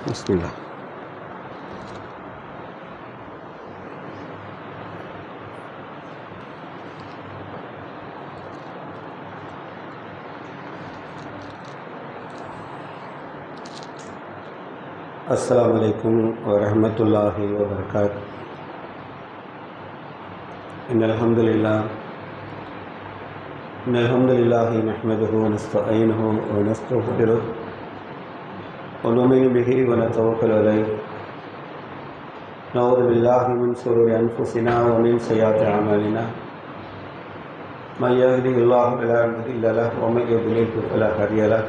பிஸ்மில்லா. அஸ்ஸலாமு அலைக்கும் வரஹ்மத்துல்லாஹி வபரகாத்துஹு. இன்னல் ஹம்துலில்லாஹி நஹ்மதுஹு வ நஸ்தஈனுஹு வ நஸ்தக்ஃபிருஹு வ நு'மினு பிஹி வ நதவக்கலு அலைஹி. நஊது பில்லாஹி மின் ஷுரூரி அன்ஃபுஸினா வ மின் ஸய்யிஆத்தி அஅமாலினா. மன் யஹ்திஹில்லாஹு ஃபலா முضில்ல லஹு வ மன் யுضلل ஃபலா ஹாதிய லஹு.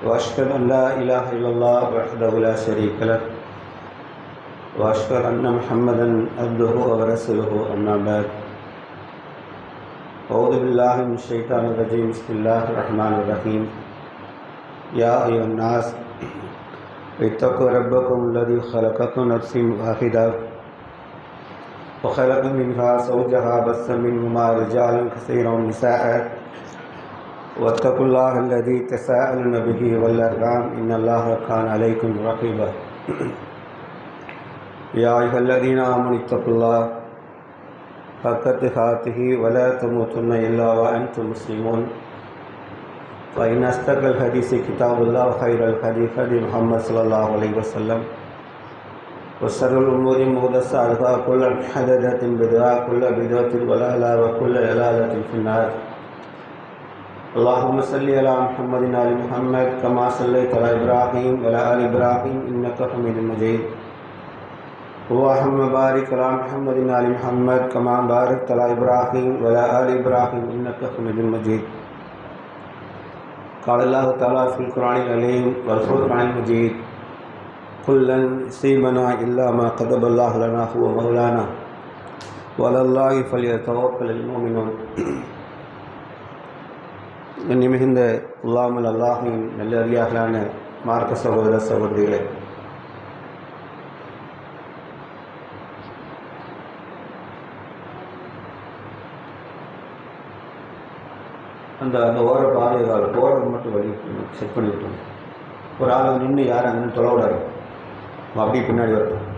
وأشهد أن لا إله إلا الله وحده لا شريك له وأشهد أن محمدا عبده ورسوله أما بعد. أعوذ بالله من الشيطان الرجيم. بسم الله الرحمن الرحيم. يا أيها الناس اتقوا ربكم الذي خلقكم من نفس واحدة وخلق منها زوجها وبث منهما رجالا كثيرا ونساء واتقوا الله الذي تساءلون به والأرحام إن الله كان عليكم رقيبا. يا أيها الذين آمنوا اتقوا الله حق تقاته ولا تموتن إلا وأنتم مسلمون. فإن أصدق الحديث كتاب الله وخير الهدي هدي محمد صلى الله عليه وسلم وشر الأمور محدثاتها وكل محدثة بدعة وكل بدعة ضلالة وكل ضلالة في النار. اللهم صل على محمد وعلى آل محمد كما صليت على إبراهيم وعلى آل إبراهيم إنك حميد مجيد. اللهم بارك على محمد وعلى آل محمد كما باركت على إبراهيم وعلى آل إبراهيم إنك حميد مجيد. قال الله تعالى في القرآن العظيم والفرقان المجيد قل لن يصيبنا إلا ما كتب الله لنا هو مولانا وعلى الله فليتوكل المؤمنون. மிகுந்த அல்லாமல் அல்லாஹின் நல்லறியார்களான மார்க்க சகோதர சகோதரிகளே, அந்த ஓர பாதைகள் போகிறது மட்டும் வழி செட் பண்ணி விட்டோம். ஒரு ஆள் நின்று யாரும் அங்கே தொலை விடாரு, அப்படியே பின்னாடி வரட்டும்.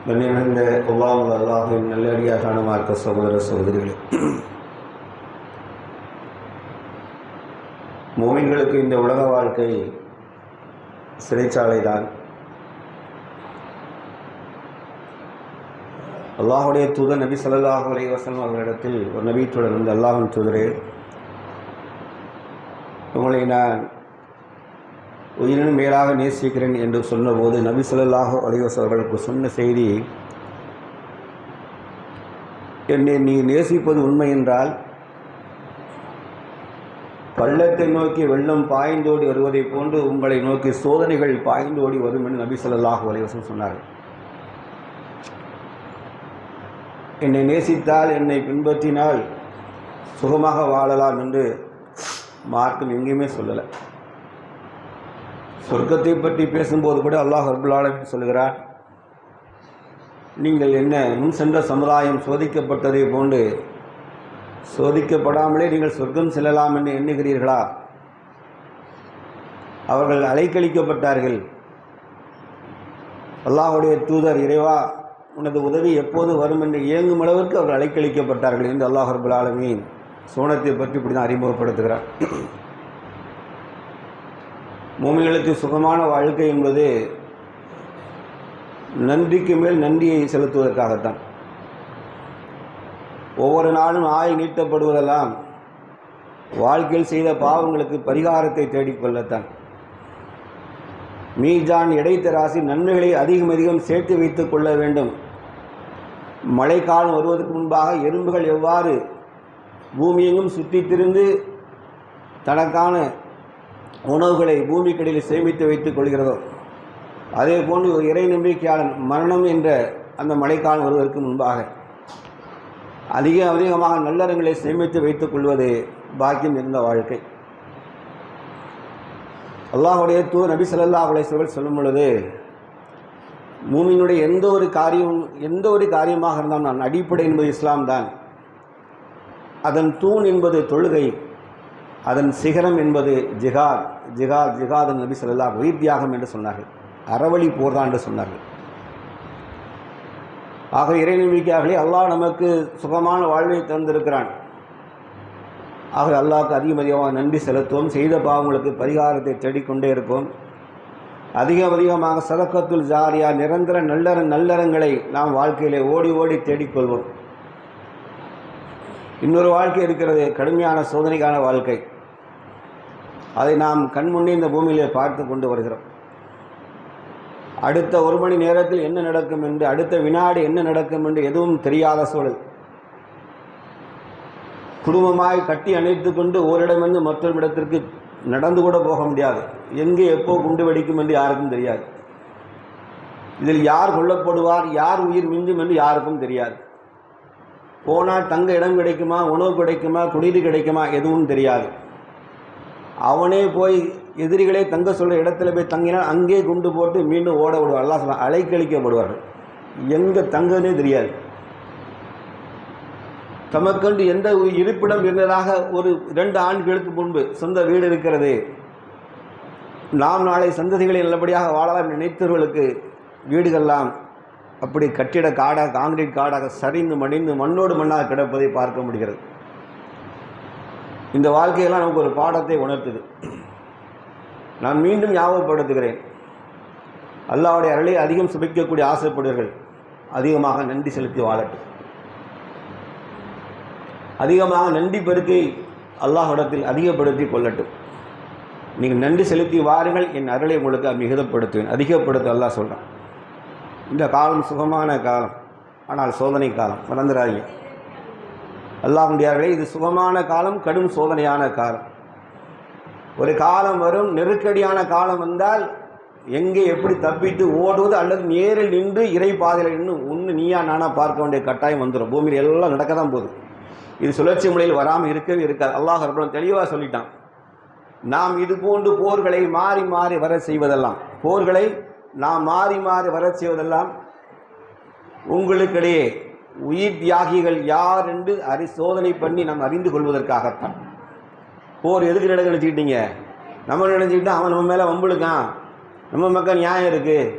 கண்ணியமிகுந்த அல்லாஹ் அல்லாஹின் நல்லடியாரான மார்க்க சகோதர சகோதரிகளே, மோமின்களுக்கு இந்த உலக வாழ்க்கை சிறைச்சாலை தான். அல்லாஹுடைய தூதர் நபி ஸல்லல்லாஹு அலைஹி வஸல்லம் அவர்களிடத்தில் ஒரு நபி தோழர் வந்து, அல்லாஹ்வின் தூதரே, உங்களை நான் உயிரினும் மேலாக நேசிக்கிறேன் என்று சொன்னபோது நபி ஸல்லல்லாஹு அலைஹி வஸல்லம் அவர்களுக்கு சொன்ன செய்தி, என்னை நீ நேசிப்பது உண்மை என்றால் பள்ளத்தை நோக்கி வெள்ளம் பாய்ந்தோடி வருவதை போன்று உங்களை நோக்கி சோதனைகள் பாய்ந்தோடி வரும் என்று நபி ஸல்லல்லாஹு அலைஹி வஸல்லம் சொன்னார்கள். என்னை நேசித்தால், என்னை பின்பற்றினால் சுகமாக வாழலாம் என்று மார்க்கம் எங்கேயுமே சொல்லலை. சொர்க்கத்தை பற்றி பேசும்போது கூட அல்லாஹ் ரப்பல் ஆலமீன் சொல்கிறார், நீங்கள் என்ன முன் சென்ற சமுதாயம் சோதிக்கப்பட்டதை போன்று சோதிக்கப்படாமலே நீங்கள் சொர்க்கம் செல்லலாம் என்று எண்ணுகிறீர்களா? அவர்கள் அலைக்கழிக்கப்பட்டார்கள். அல்லாஹுடைய தூதர், இறைவா உனது உதவி எப்போது வரும் என்று இயங்கும் அளவிற்கு அவர்கள் அலைக்கழிக்கப்பட்டார்கள் என்று அல்லாஹ் ரப்பல் ஆலமீன் சோனத்தை பற்றி இப்படி தான் அறிமுகப்படுத்துகிறார். மோமின்களுக்கு சுகமான வாழ்க்கை என்பது நன்றிக்கு மேல் நன்றியை செலுத்துவதற்காகத்தான். ஒவ்வொரு நாளும் ஆயுள் நீட்டப்படுவதெல்லாம் வாழ்க்கையில் செய்த பாவங்களுக்கு பரிகாரத்தை தேடிக்கொள்ளத்தான். மீஜான் இடைத்தராசி நன்மைகளை அதிகம் அதிகம் சேர்த்து வைத்துக் கொள்ள வேண்டும். மழைக்காலம் வருவதற்கு முன்பாக எறும்புகள் எவ்வாறு பூமியெங்கும் சுற்றித் திரிந்து தனக்கான உணவுகளை பூமிக்கடியில் சேமித்து வைத்துக் கொள்கிறதோ, அதே போன்று ஒரு இறை நம்பிக்கையாளன் மரணம் என்ற அந்த மழைக்காலம் வருவதற்கு முன்பாக அதிகமாக நல்லறங்களை சேமித்து வைத்துக் கொள்வது பாக்கியம் இருந்த வாழ்க்கை. அல்லாஹுடைய தூதர் நபி ஸல்லல்லாஹு அலைஹி வஸல்லம் சொல்லும் பொழுது, மூமினுடைய எந்த ஒரு காரியமாக இருந்தாலும் நான் அடிப்படை என்பது இஸ்லாம் தான். அதன் தூண் என்பது தொழுகை. அதன் சிகரம் என்பது ஜிஹாத். ஜிஹாத் ஜிஹாத் நபி ஸல்லல்லாஹு அலைஹி உயிர் தியாகம் என்று சொன்னார்கள். அறவழி போர் தான் என்று சொன்னார்கள். ஆக இறை நம்பிக்கையாகவே அல்லாஹ் நமக்கு சுகமான வாழ்வை தந்திருக்கிறான். ஆக அல்லாஹ்வுக்கு அதிகமாக நன்றி செலுத்துவோம். செய்த பாவங்களுக்கு பரிகாரத்தை தேடிக்கொண்டே இருப்போம். அதிகமாக சதக்கத்துல் ஜாரியா நிரந்தர நல்லறங்களை நாம் வாழ்க்கையிலே ஓடி ஓடி தேடிக்கொள்வோம். இன்னொரு வாழ்க்கை இருக்கிறது, கடுமையான சோதனைக்கான வாழ்க்கை. அதை நாம் கண்முன்னே இந்த பூமியிலே பார்த்து கொண்டு வருகிறோம். அடுத்த ஒரு மணி நேரத்தில் என்ன நடக்கும் என்று, அடுத்த வினாடி என்ன நடக்கும் என்று எதுவும் தெரியாத சூழல். குடும்பமாய் கட்டி அணைத்து கொண்டு ஓரிடமிருந்து மற்றொரு இடத்திற்கு நடந்து கூட போக முடியாது. எங்கே எப்போ குண்டு வெடிக்கும் என்று யாருக்கும் தெரியாது. இதில் யார் கொல்லப்படுவார், யார் உயிர் மிஞ்சும் என்று யாருக்கும் தெரியாது. போனால் தங்க இடம் கிடைக்குமா, உணவு கிடைக்குமா, குடிநீர் கிடைக்குமா, எதுவும் தெரியாது. அவனே போய் எதிரிகளே தங்க சொல்கிற இடத்துல போய் தங்கினால் அங்கே குண்டு போட்டு மீண்டும் ஓட விடுவார். எல்லாம் சொல்ல அலைக்கழிக்கப்படுவார்கள். எங்கே தங்கன்னே தெரியாது. தமக்கண்டு எந்த இருப்பிடம் இருந்ததாக ஒரு 2 ஆண்டுகளுக்கு முன்பு சொந்த வீடு இருக்கிறது. நாம் நாளை சந்ததிகளை நல்லபடியாக வாழலாம் நினைத்தவர்களுக்கு வீடுகள்லாம் அப்படி கட்டிட காடாக, காங்கிரீட் காடாக சரிந்து மடிந்து மண்ணோடு மண்ணாக கிடப்பதை பார்க்க முடிகிறது. இந்த வாழ்க்கையெல்லாம் நமக்கு ஒரு பாடத்தை உணர்த்துது. நான் மீண்டும் ஞாபகப்படுத்துகிறேன், அல்லாஹ்வுடைய அருளை அதிகம் சுபிக்கக்கூடிய ஆசைப்படுவர்கள் அதிகமாக நன்றி செலுத்தி வாழட்டும். அதிகமாக நன்றி பெருக்கை அல்லாஹ்விடத்தில் அதிகப்படுத்தி கொள்ளட்டும். நீங்கள் நன்றி செலுத்தி வாருங்கள், என் அருளை உங்களுக்கு மிகுதப்படுத்துவேன், அதிகப்படுத்த அல்லாஹ் சொல்கிறான். இந்த காலம் சுகமான காலம், ஆனால் சோதனை காலம், மறந்துடாதீங்க. அல்லாஹ்வுடைய அருளை இது சுகமான காலம், கடும் சோதனையான காலம். ஒரு காலம் வரும், நெருக்கடியான காலம் வந்தால் எங்கே எப்படி தப்பித்து ஓடுவது அல்லது நேரில் நின்று இறை பாதையில் நின்று ஒன்று நீயா நானா பார்க்க வேண்டிய கட்டாயம் வந்துடும். பூமியில் எல்லாம் நடக்க தான் போகுது. இது சுழற்சி முறையில் வராமல் இருக்கவே இருக்காது. அல்லாஹ் ரப்பல் தெளிவாக சொல்லிட்டான். நாம் இது போன்று போர்களை மாறி மாறி வர செய்வதெல்லாம், போர்களை நாம் மாறி மாறி வர செய்வதெல்லாம் உங்களுக்கிடையே உயிர் தியாகிகள் யார் என்று சோதனை பண்ணி நாம் அறிந்து கொள்வதற்காகத்தான். போர் எதுக்கு நடக்க நினச்சிக்கிட்டீங்க? நம்ம நினச்சிக்கிட்டா அவன் நம்ம மேலே வம்புழுக்கான், நம்ம மக்கள் நியாயம் இருக்குது,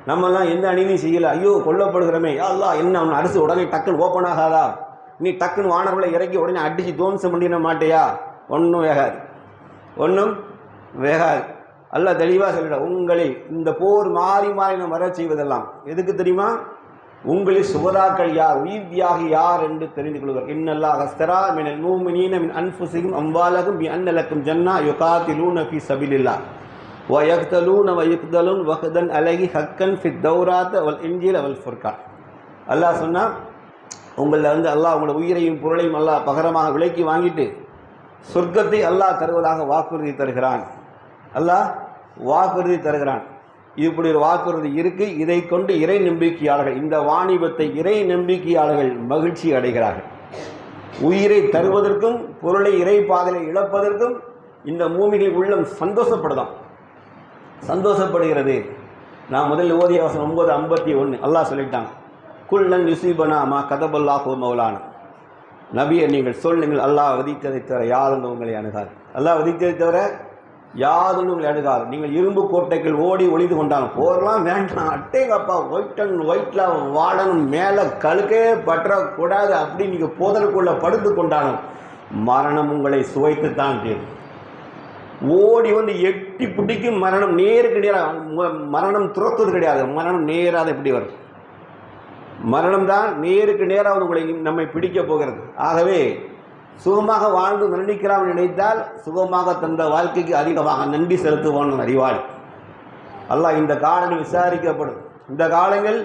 நம்மலாம் எந்த அநீதியும் செய்யலை, ஐயோ கொல்லப்படுகிறோமே, அல்லாஹ் என்ன அவன் அரசு உடனே டக்குன்னு ஓப்பன் ஆகாதா, நீ டக்குன்னு வானர்களை இறக்கி உடனே அடித்து துவம்சம் பண்ணிட மாட்டேயா? ஒன்றும் வேகாது, ஒன்றும் வேகாது. அல்லாஹ் தெளிவாக சொல்லிட, உங்களில் இந்த போர் மாறி மாறி நம்ம வர செய்வதெல்லாம் எதுக்கு தெரியுமா? உங்களில் சுகதாக்கள் யார், உயிர் தியாகி யார் என்று தெரிந்து கொள்வார். இன்னல்லாஹ் அஸ்தரா மினல் முஃமினீன மின் அன்ஃபுஸிஹிம் அம்வாலஹும் பிஅன்ன லக்கும் ஜன்னா யுகாத்திலூன ஃபீ சபீலில்லாஹ் வ யக்தலூன வ யுக்தலூன் வஹ்தன் அலைஹி ஹக்கன் ஃபித் தௌராத் வல் இன்ஜீல் வல் ஃபுர்கான். அல்லாஹ் சொன்னா, உங்களில் அல்லாஹ் உங்களோட உயிரையும் பொருளையும் அல்லாஹ் பகரமாக விலைக்கு வாங்கிட்டு சொர்க்கத்தை அல்லாஹ் தருவதாக வாக்குறுதி தருகிறான். அல்லாஹ் வாக்குறுதி தருகிறான். இப்படி ஒரு வாக்குறுதி இருக்கு. இதை கொண்டு இறை நம்பிக்கையாளர்கள், இந்த வாணிபத்தை இறை நம்பிக்கையாளர்கள் மகிழ்ச்சி அடைகிறார்கள். உயிரை தருவதற்கும் பொருளை இறை பாதையில் இழப்பதற்கும் இந்த மூமிகளின் உள்ளம் சந்தோஷப்படுகிறது. நான் முதலில் ஓதிய வசனம் 9:51 அல்லாஹ் சொல்லிட்டாங்க, குல்லன் யுசீபனா மா கதபல்லாஹு மௌலானா. நபியை நீங்கள் சொல்லுங்கள், அல்லாஹ் விதித்ததை தவிர யாதொன்று உங்களை அணுகாது. அல்லாஹ் விதித்ததை தவிர யாதொன்று உங்களை அணுகாது. நீங்கள் இரும்பு கோட்டைகள் ஓடி ஒளிந்து கொண்டாலும் போர்லாம் வேண்டாம், அட்டேங்கப்பா ஒயிட்டில் வாடணும், மேலே கழுக்கே பற்றக்கூடாது அப்படி நீங்கள் போதலுக்குள்ளே படுத்து கொண்டாலும் மரணம் உங்களை சுவைத்து தான் தீரும். ஓடி வந்து எட்டி பிடிக்கும் மரணம், நேருக்கு நேராக. மரணம் துரத்துவது கிடையாது, மரணம் நேராக எப்படி வரும்? மரணம் தான் நேருக்கு நேராக உங்களை நம்மை பிடிக்க போகிறது. ஆகவே சுகமாக வாழ்ந்து மரணிக்கலாம் நினைத்தால் சுகமாக தந்த வாழ்க்கைக்கு அதிகமாக நன்றி செலுத்துவான் அறிவாள். அல்லாஹ் இந்த காலங்கள் விசாரிக்கப்படும். இந்த காலங்கள்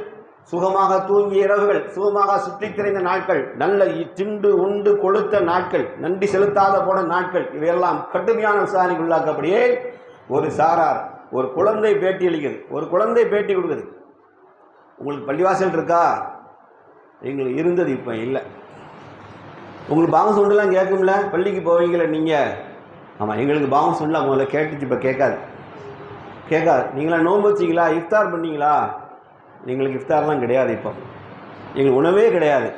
சுகமாக தூங்கிய இரவுகள், சுகமாக சுற்றித் திரைந்த நாட்கள், நல்ல திண்டு உண்டு கொளுத்த நாட்கள், நன்றி செலுத்தாத போன நாட்கள், இவையெல்லாம் கடுமையான விசாரணைக்கு உள்ளாக்கப்படியே ஒரு சாரார் ஒரு குழந்தை பேட்டி அளிக்குது, ஒரு குழந்தை பேட்டி கொடுக்குது. உங்களுக்கு பள்ளிவாசல் இருக்கா? எங்களுக்கு இருந்தது, இப்போ இல்லை. உங்களுக்கு பாவம் சொண்டெல்லாம் கேட்கும்ல, பள்ளிக்கு போவீங்கள நீங்கள்? ஆமாம், எங்களுக்கு பாவம் சொண்டலாம் முதல்ல கேட்டுச்சு, இப்போ கேட்காது. நீங்களாம் நோன்பு வச்சிங்களா, இஃப்தார் பண்ணீங்களா? எங்களுக்கு இஃப்தார்லாம் கிடையாது. இப்போ எங்களுக்கு உணவே கிடையாது.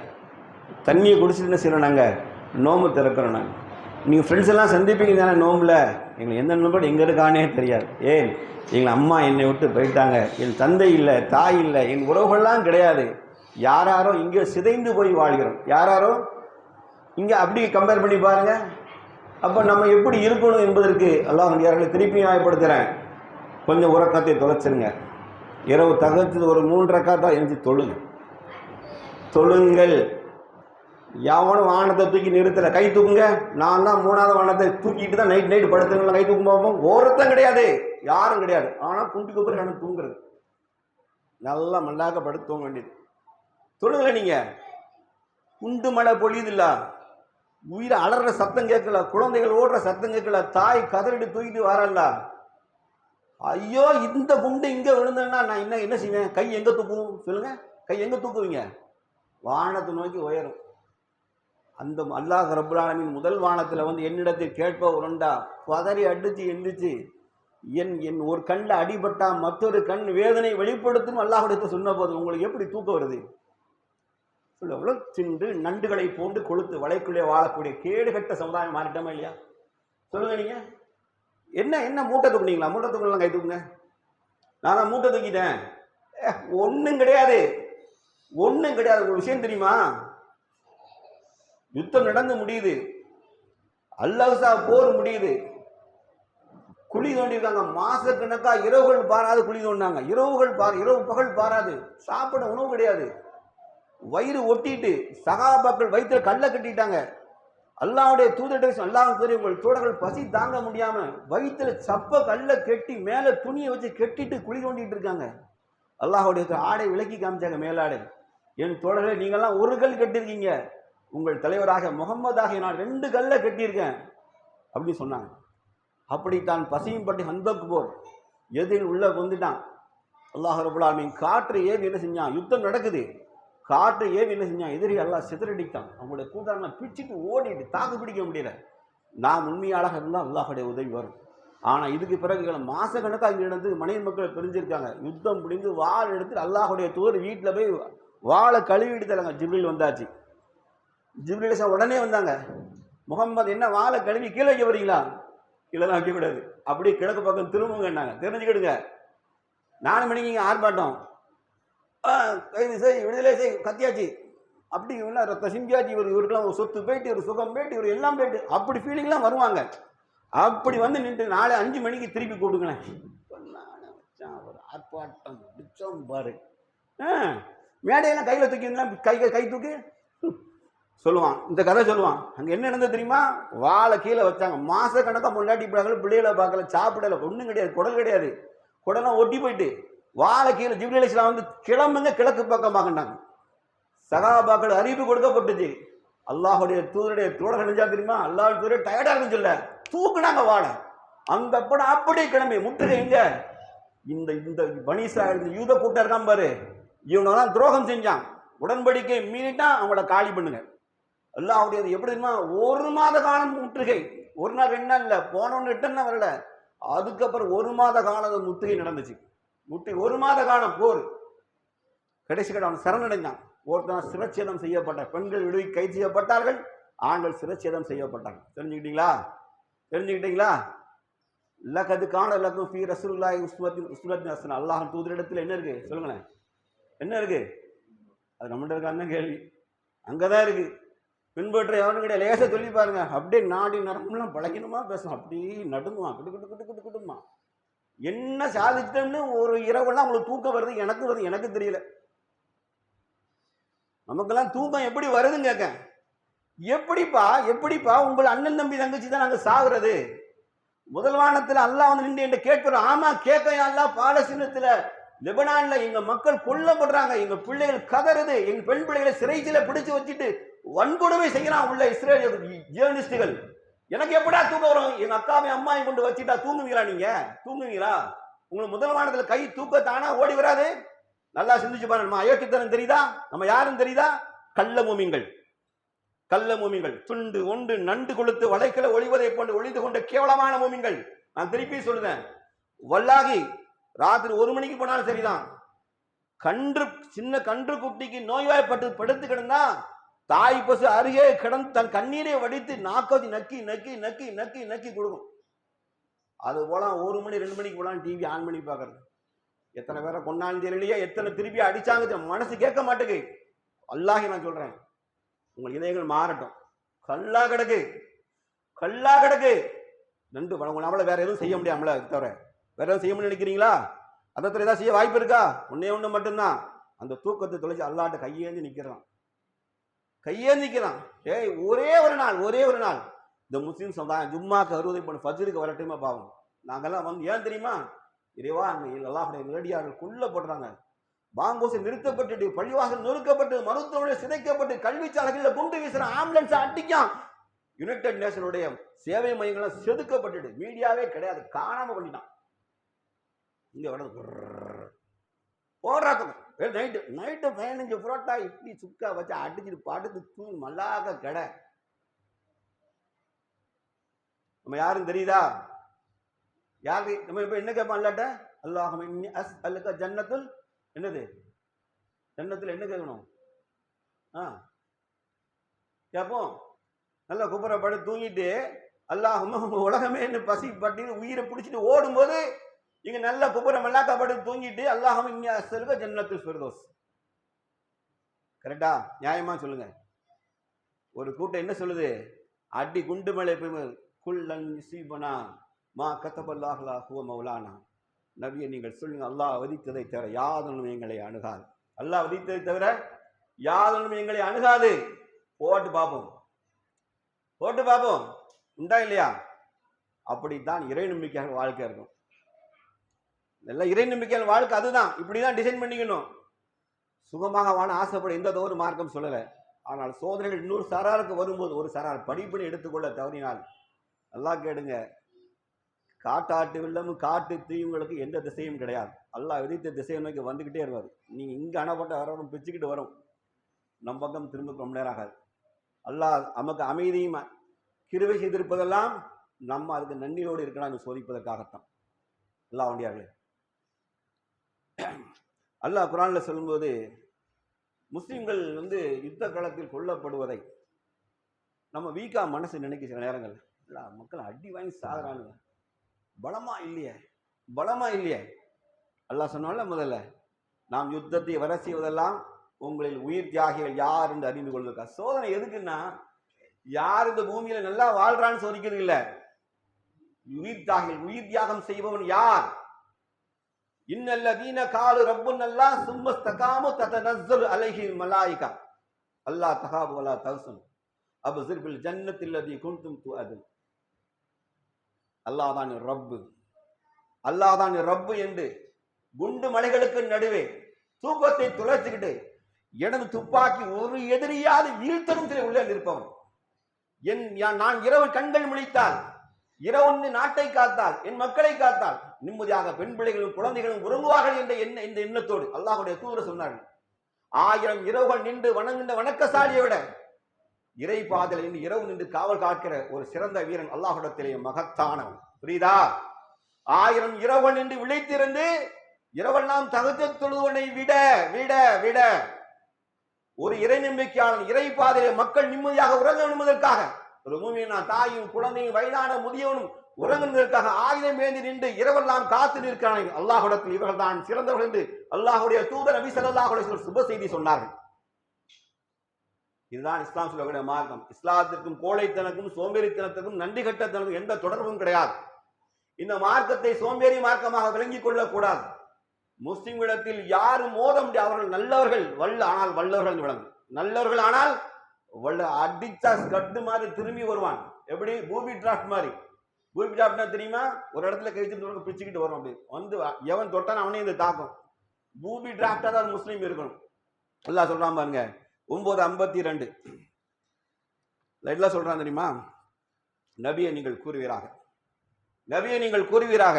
தண்ணியை குடிச்சிட்டு என்ன செய்கிறோம், நாங்கள் நோன்பு திறக்கிறோம். நாங்கள் நீங்கள் ஃப்ரெண்ட்ஸ் எல்லாம் சந்திப்பீங்க தானே நோம்பில். எங்களுக்கு எந்த நோம்போடு எங்கே இருக்கானே தெரியாது. ஏன் எங்கள் அம்மா என்னை விட்டு போயிட்டாங்க, என் தந்தை இல்லை, தாய் இல்லை, என் உறவுகள்லாம் கிடையாது. யாராரோ இங்கே சிதைந்து போய் வாழ்கிறோம். யாராரோ இங்கே அப்படி கம்பேர் பண்ணி பாருங்கள். அப்போ நம்ம எப்படி இருக்கணும் என்பதற்கு அல்லாஹ் யார்களை திருப்பி நியாயப்படுத்துகிறேன். கொஞ்சம் உறக்கத்தை தொலைச்சிருங்க. இரவு தகர்த்து ஒரு 3 ரக்காத்தாக எழுந்து தொழுங்கள். யாவனும் வானத்தை தூக்கி நிறுத்தலை. கை தூக்குங்க. நான் தான் 3ஆவது வானத்தை தூக்கிட்டு தான் நைட்டு படுத்துங்களா. கை தூக்கும் போவோம். ஒருத்தம் கிடையாது, யாரும் கிடையாது. ஆனால் குண்டு குப்பரை எனக்கு தூங்குறது. நல்லா மல்லாக்க படுத்து தூங்க வேண்டியது. தொழுங்கல. நீங்கள் குண்டு மழை பொழியுதில்ல, உயிரை அலற சத்தம் கேட்கல, குழந்தைகள் ஓடுற சத்தம் கேட்கல, தாய் கதறிட்டு தூக்கிட்டு வரல. ஐயோ இந்த குண்டு இங்கே விழுந்தேன்னா நான் என்ன செய்வேன்? கை எங்கே தூக்குவோம் சொல்லுங்க? கை எங்கே தூக்குவீங்க? வானத்தை நோக்கி உயரும். அந்த அல்லாஹ் ரப்புல் ஆலமீன் முதல் வானத்தில் வந்து என்னிடத்தில் கேட்ப உருண்டா பதறி அடிச்சு எந்திரிச்சு என் ஒரு கண்ணில் அடிபட்டா மற்றொரு கண் வேதனை வெளிப்படுத்தும் அல்லாஹ்விடத்தை சொன்ன போது உங்களுக்கு எப்படி தூக்கம் வருது? சொல்ல தின்று நண்டுகளை போன்று கொளுத்து வலைக்குள்ளே வாழக்கூடிய கேடுகட்ட சமுதாயம் மாறிட்டோமா இல்லையா? சொல்லுங்க. நீங்க என்ன மூட்டை தூக்குனீங்களா? மூட்டை தூக்கலாம். கை தூக்குங்க. நான் மூட்டை தூக்கிட்டேன். ஒன்றும் கிடையாது, ஒன்றும் கிடையாது. ஒரு விஷயம் தெரியுமா? யுத்தம் நடந்து முடியுது, அல்-அக்ஸா போர் முடியுது, குழி தோண்டிருக்காங்க. மாசக்கணக்கா இரவுகள் பாராது குழி தோண்டினாங்க. இரவு பகல் பாராது. சாப்பிட உணவு கிடையாது. வயிறு ஒட்டிட்டு சகாபாக்கள் வயிற்றுல கல்லை கட்டிட்டாங்க. அல்லாஹ்வுடைய தூதர் அல்லாஹ் உங்கள் தோழர்கள் பசி தாங்க முடியாம வயிற்றுல சப்ப கல்லை கட்டி மேல துணியை வச்சு கெட்டிட்டு குழி தோண்டிட்டு இருக்காங்க. அல்லாஹ்வுடைய ஆடை விலக்கி காமிச்சாங்க, மேலாடை. என் தோழர்கள் நீங்கள்லாம் ஒரு கல் கட்டிருக்கீங்க, உங்கள் தலைவராக முகம்மதாக நான் 2 கல்லை கட்டியிருக்கேன் அப்படின்னு சொன்னாங்க. அப்படித்தான் பசியும் பட்டி ஹந்தக் போர் எதில் உள்ள வந்துட்டான். அல்லாஹ் ரப்புல் ஆலமீன் காற்று ஏவி என்ன செஞ்சான்? யுத்தம் நடக்குது. காற்று ஏவி என்ன செஞ்சான்? எதிரி அல்லாஹ் சிதறடித்தான். அவங்களுடைய கூட்டாளர்கள் பிடிச்சிட்டு ஓடிட்டு தாக்கு பிடிக்க முடியல. நாம் உண்மையாளராக இருந்தால் அல்லாஹுடைய உதவி வரும். ஆனால் இதுக்கு பிறகு மாசக்கணக்காக இங்கே நடந்து மனைவி மக்கள் பிரிஞ்சிருக்காங்க. யுத்தம் பிடிந்து வாள் எடுத்து அல்லாஹுடைய தூதர் வீட்டில் போய் வாழை கழுவிட்டு தராங்க. ஜிப்ரீல் வந்தாச்சு. ஜிப்ரீல் உடனே வந்தாங்க. முகம்மது என்ன வாழை கழுவி கீழே வைக்க வரீங்களா? கீழே தான் வைக்கக்கூடாது, அப்படியே கிழக்கு பக்கம் திரும்புங்கன்னாங்க. தெரிஞ்சுக்கிடுங்க. 4 மணிக்கு ஆர்ப்பாட்டம், கைது செய், விடுதலை செய், கத்தியாச்சு. அப்படி ரத்த சிங்கியாச்சு. இவருக்கெல்லாம் ஒரு சொத்து போயிட்டு, ஒரு சுகம் போயிட்டு, இவர் எல்லாம் போயிட்டு, அப்படி ஃபீலிங்லாம் வருவாங்க. அப்படி வந்து நின்று 4-5 மணிக்கு திருப்பி கூப்பிடுங்களேன். ஒரு ஆர்ப்பாட்டம் பிடிச்சோம் பாரு. மேடையெல்லாம் கையில் தூக்கிங்களா? கை தூக்கி சொல்லுவான். இந்த கதை சொல்லுவான். அங்கே என்ன நடந்தது தெரியுமா? வாழை கீழே வச்சாங்க. மாசக்கணக்காக முன்னாடி பிள்ளைகளை பார்க்கல, சாப்பிடல, ஒன்றும் கிடையாது, குடல் கிடையாது. குடலாம் ஒட்டி போயிட்டு வாழை கீழே ஜிப்ரீல் அலைஹிஸ்ஸலாம் வந்து கிளம்புங்க, கிழக்கு பக்கம் பார்க்கண்டாங்க. சகாபாக்கள் அறிவிப்பு கொடுக்கப்பட்டுச்சு. அல்லாஹுடைய தூதருடைய தோழர்கள் நினைச்சா தெரியுமா? அல்லாஹ் தூதர் டயர்டா இருந்து சொல்ல தூக்குனாங்க வாழை. அந்த படம் அப்படியே கிளம்பி முற்றுகை. எங்க இந்த பனி இஸ்ராயீல் இந்த யூத கூட்டம் இருக்கான் பாரு, இவனெல்லாம் துரோகம் செஞ்சான், உடன்படிக்கை மீறிட்டா அவங்கள காலி பண்ணுங்க. அல்லாஹ்வுடைய எப்படி தெரியுமா? 1 மாத காலம் முற்றுகை. 1 நாள் 2 நாள் இல்லை, போனவொன்னு ரிட்டர்ன் வரல. அதுக்கப்புறம் 1 மாத காலம் முற்றுகை நடந்துச்சு. 1 மாத காலம் போர். கடைசி அவன் சரணடைந்தான். ஒருத்தன் சிரச்சேதம் செய்யப்பட்ட பெண்கள் விடுவி கைது செய்யப்பட்டார்கள், ஆண்கள் சிரச்சேதம் செய்யப்பட்டார்கள். தெரிஞ்சுக்கிட்டீங்களா? லக்கதுக்கான லக்கும் ஃபீ ரசூலுல்லாஹி உஸ்வத்துன் ஹஸனா. அல்லாஹ் தூதரிடத்தில் என்ன இருக்கு சொல்லுங்களேன்? என்ன இருக்கு? அது நம்மகிட்ட இருக்கான்னு கேள்வி. அங்கதான் இருக்கு. பின்பற்ற எவனும் கிடையாது. லேசா சொல்லி பாருங்க, அப்படியே நாடி நரம்புலாம் பழகினுமா பேசும், அப்படியே நடுங்குவான், கிட்டு என்ன சாதித்தோம்னு ஒரு இரவெல்லாம் உங்களுக்கு தூக்கம் வருது, எனக்கு வருது, எனக்கு தெரியல. நமக்கெல்லாம் தூக்கம் எப்படி வருதுன்னு கேட்க. எப்படிப்பா உங்கள் அண்ணன் தம்பி தங்கச்சி தான் நாங்க சாகுறது. முதல் வானத்தில் அல்லாஹ் வந்து நின்று என்ன கேட்கிறோம். ஆமா கேட்க அல்லாஹ். பாலஸ்தீனத்துல லெபனான்ல எங்க மக்கள் கொல்லப்படுறாங்க, எங்க பிள்ளைகள் கதறுது, எங்க பெண் பிள்ளைகளை சிறைச்சில பிடிச்சு வச்சுட்டு வன்கொடுமை செய்யலாம் உள்ள இஸ்ரேல் ஜேர்னலிஸ்டுகள். எனக்கு எப்படா தூக்கம் வரும்? எங்க அக்காவை அம்மாவை கொண்டு வச்சுட்டா தூங்குவீங்களா? நீங்க தூங்குவீங்களா? உங்களுக்கு முதல் வானத்துல கை தூக்கத்தானா ஓடி வராது? நல்லா சிந்திச்சு பாருங்க. நம்ம அயோக்கியத்தனம் தெரியுதா? நம்ம யாரும் தெரியுதா? கள்ள மூமிங்கள் துண்டு ஒன்று நண்டு கொளுத்து வளைக்கல ஒளிவதை போன்று ஒளிந்து கொண்ட கேவலமான மூமிங்கள். நான் திருப்பி சொல்லுதேன், வல்லாகி ராத்திரி 1 மணிக்கு போனாலும் சரிதான், சின்ன கன்று குட்டிக்கு நோய்வாய்ப்பட்டு படுத்து கிடந்தா தாய் பசு அருகே கிடந்து தன் கண்ணீரை வடித்து நாக்கி நக்கி நக்கி நக்கி நக்கி நக்கி கொடுக்கும். அது போல 1 மணி 2 மணிக்கு போலாம் டிவி ஆன் பண்ணி பார்க்கறது. எத்தனை பேரை கொண்டாந்து தெரியலையே, எத்தனை திருப்பி அடிச்சாங்க, மனசு கேட்க மாட்டேங்கு. அல்லாஹ் நான் சொல்றேன், உங்கள் இதயங்கள் மாறட்டும். கல்லா கிடக்கு, கல்லா கிடக்கு. ரெண்டு நம்மளால வேற எதுவும் செய்ய முடியாமல தவிர வேற எதுவும் செய்ய முடியும் நினைக்கிறீங்களா? அதத்துல ஏதாவது செய்ய வாய்ப்பு இருக்கா? ஒண்ணு மட்டும்தான், அந்த தூக்கத்தை தொலைச்சு அல்லாட்ட கையேந்தி நிக்கிறான், கையேந்தி நிக்கிறான். ஒரே ஒரு நாள் இந்த முஸ்லீம் சமுதாயம் ஜும்மாக்கு 60 பண்ண ஃபஜ்ருக்கு வரட்டுமா பாவம். நாங்கெல்லாம் வந்து ஏன் தெரியுமா, இறைவா அல்லாஹ்வுடைய நேரடியார்கள் கொல்லப்படுறாங்க, பாங்கோசை நிறுத்தப்பட்டு, பள்ளிவாசல் நொறுக்கப்பட்டு, மருத்துவமனை சிதைக்கப்பட்டு, கல்விச்சாலைகளில் குண்டு வீசுற, ஆம்புலன்ஸ் அடிக்கான், யுனைடெட் நேஷனுடைய சேவை மையங்கள்லாம் செதுக்கப்பட்டு, மீடியாவே கிடையாது, காணாம பண்ணிட்டான். இங்க ஓடுறாங்க நைட்டு 15 புரோட்டா இட்லி சுக்கா வச்சு அடிச்சுட்டு படுத்து தூண் மல்லாக கடை. நம்ம யாரும் தெரியுதா? யாரு நம்ம இப்ப என்ன கேட்போம் அல்லாட்ட? அல்லாஹும்ம இன்னி அஸ்அலுக ஜன்னத்துல், என்னது ஜன்னத்துல என்ன கேட்கணும்? கேட்போம். நல்லா குப்புறப்பட்டு தூங்கிட்டு அல்லாஹும்ம உலகமே பசி பட்டி உயிரை பிடிச்சிட்டு ஓடும்போது இங்க நல்ல குப்புறம் மல்லாக்கப்பட்டு தூங்கிட்டு அல்லாஹும்ம இன்னி அஸ்அலுக ஜன்னத்துல் ஃபிர்தௌஸ். கரெக்டா? நியாயமா சொல்லுங்க. ஒரு கூட்டம் என்ன சொல்லுது? அடி குண்டு மலை குல்லன் யுஸீபனா மா கதபல்லாஹு லஹு மௌலானா. நபியை நீங்கள் சொல்லுங்க, அல்லாஹ் விதித்ததை தவிர யாதொன்றும் எங்களை அணுகாது. அல்லாஹ் விதித்ததை தவிர யாதொன்றும் எங்களை அணுகாது. போட்டு பார்ப்போம், போட்டு பார்ப்போம், உண்டா இல்லையா? அப்படித்தான் இறை நம்பிக்கையான வாழ்க்கை இருக்கும். நல்ல இறை நம்பிக்கையான வாழ்க்கை அதுதான். இப்படிதான் டிசைன் பண்ணிக்கணும். சுகமாக வாழ ஆசைப்பட எந்த தவறு மார்க்கம் சொல்லலை. ஆனால் சோதனைகள் இன்னொரு சாராருக்கு வரும்போது ஒரு சாரார் படிப்பினை எடுத்துக்கொள்ள தவறினால் நல்லா கேடுங்க, காட்டாட்டு வெள்ளமும் காட்டு தீவுகளுக்கு எந்த திசையும் கிடையாது. அல்லாஹ் விதித்த திசையை நோக்கி வந்துகிட்டே இருவார். நீங்க இங்க அணப்பட்ட வரவரும் பிச்சுக்கிட்டு வரும், நம் பக்கம் திரும்ப ரொம்ப நேரம் ஆகாது. அல்லாஹ் நமக்கு அமைதியும் கிருபை செய்திருப்பதெல்லாம் நம்ம அதுக்கு நன்றியோடு இருக்கணும் சோதிப்பதற்காகத்தான். அல்லாஹ் வண்டியார்களே, அல்லாஹ் குர்ஆன்ல சொல்லும்போது முஸ்லிம்கள் யுத்த காலத்தில் கொல்லப்படுவதை நம்ம வீக்கா மனசு நினைக்க சில நேரங்கள் மக்கள் அடி வாங்கி சாகுறானுங்க, பலமா இல்லையே. அல்லாஹ் சொன்னால முதல்ல நாம் யுத்தத்தை வர செய்வதெல்லாம் உங்களில் உயிர் தியாகிகள் யார் என்று அறிந்து கொள்வதற்கா. சோதனை எதுக்குன்னா, யார் இந்த பூமியில நல்லா வாழ்றான்னு சோதிக்கிறது இல்ல, உயிர் தியாகிகள், உயிர் தியாகம் செய்பவன் யார்? இன்னல்லதீன காலு ரப்புன்னல்லாஹ் சும்ம இஸ்தகாமு ததனஸ்ஸலு அலைஹில் மலாயிகா அல்லா தகாபு வலா தஹ்சனு அப்ஸிர் பில் ஜன்னத்தில் லதி குன்தும் துஅதுன். அல்லாஹ் தான் ரப்பு என்று குண்டு மலைகளுக்கு நடுவே தூக்கத்தை துளைச்சுக்கிட்டு எனது துப்பாக்கி ஒரு எதிரியாவது வீழ்த்தரும் சில உள்ளே நிற்பவன். நான் இரவு கண்கள் முழித்தால், இரவு நாட்டை காத்தால், என் மக்களை காத்தால் நிம்மதியாக பெண் பிள்ளைகளும் குழந்தைகளும் உறங்குவார்கள் என்ற இந்த எண்ணத்தோடு அல்லாஹ்வுடைய தூதர் சொன்னார்கள். 1000 இரவுகள் நின்று வணங்குகின்ற வணக்கசாலியை விட இறை பாதையில் இன்று இரவு நின்று காவல் காக்கிற ஒரு சிறந்த வீரன் அல்லாஹ்விடத்திலே மகத்தானவன். புரியுதா? 1000 இரவுகள் நின்று விழித்திருந்து இரவெல்லாம் தஹஜ்ஜுத் தொழுவனை விட விட விட ஒரு இறை நம்பிக்கையாளன் இறை பாதையிலே மக்கள் நிம்மதியாக உறங்க என்பதற்காக, ஒரு மூமினா தாயும் குழந்தையும் வயதான முதியவனும் உறங்குவதற்காக ஆயுதம் ஏந்தி நின்று இரவெல்லாம் காத்து நிற்கிறார்கள். அல்லாஹ்விடத்தில் இவர்கள் தான் சிறந்தவர்கள் என்று அல்லாஹ்வுடைய தூதர் நபி ஸல்லல்லாஹு அலைஹி வஸல்லம் சுப செய்தி சொன்னார்கள். இதுதான் இஸ்லாம் சொல்லக்கூடிய மார்க்கம். இஸ்லாத்திற்கும் கோழைத்தனக்கும் சோம்பேறித்தனத்துக்கும் நன்றி கட்டத்தனக்கும் எந்த தொடர்பும் கிடையாது. இந்த மார்க்கத்தை சோம்பேறி மார்க்கமாக விளங்கிக் கொள்ளக்கூடாது. முஸ்லிம்களிடத்தில் யாரும் மோத முடியாது. அவர்கள் நல்லவர்கள், ஆனால் வல்லவர்கள் விளங்கும். நல்லவர்கள் ஆனால் அடிச்சா ஸ்கட்டு மாதிரி திரும்பி வருவான். எப்படி? பூபி டிராஃப்ட் மாதிரி. பூபி டிராஃப்ட்னா தெரியுமா? ஒரு இடத்துல கழிச்சு பிச்சுக்கிட்டு வரும். அப்படி எவன் தொட்டான் அவனே இந்த தாக்கம். பூபி டிராஃப்டா தான் முஸ்லீம் இருக்கணும். அல்லாஹ் சொல்றான் பாருங்க, 9:52 எல்லாம் சொல்றான் தெரியுமா? நபியை நீங்கள் கூறுவீராக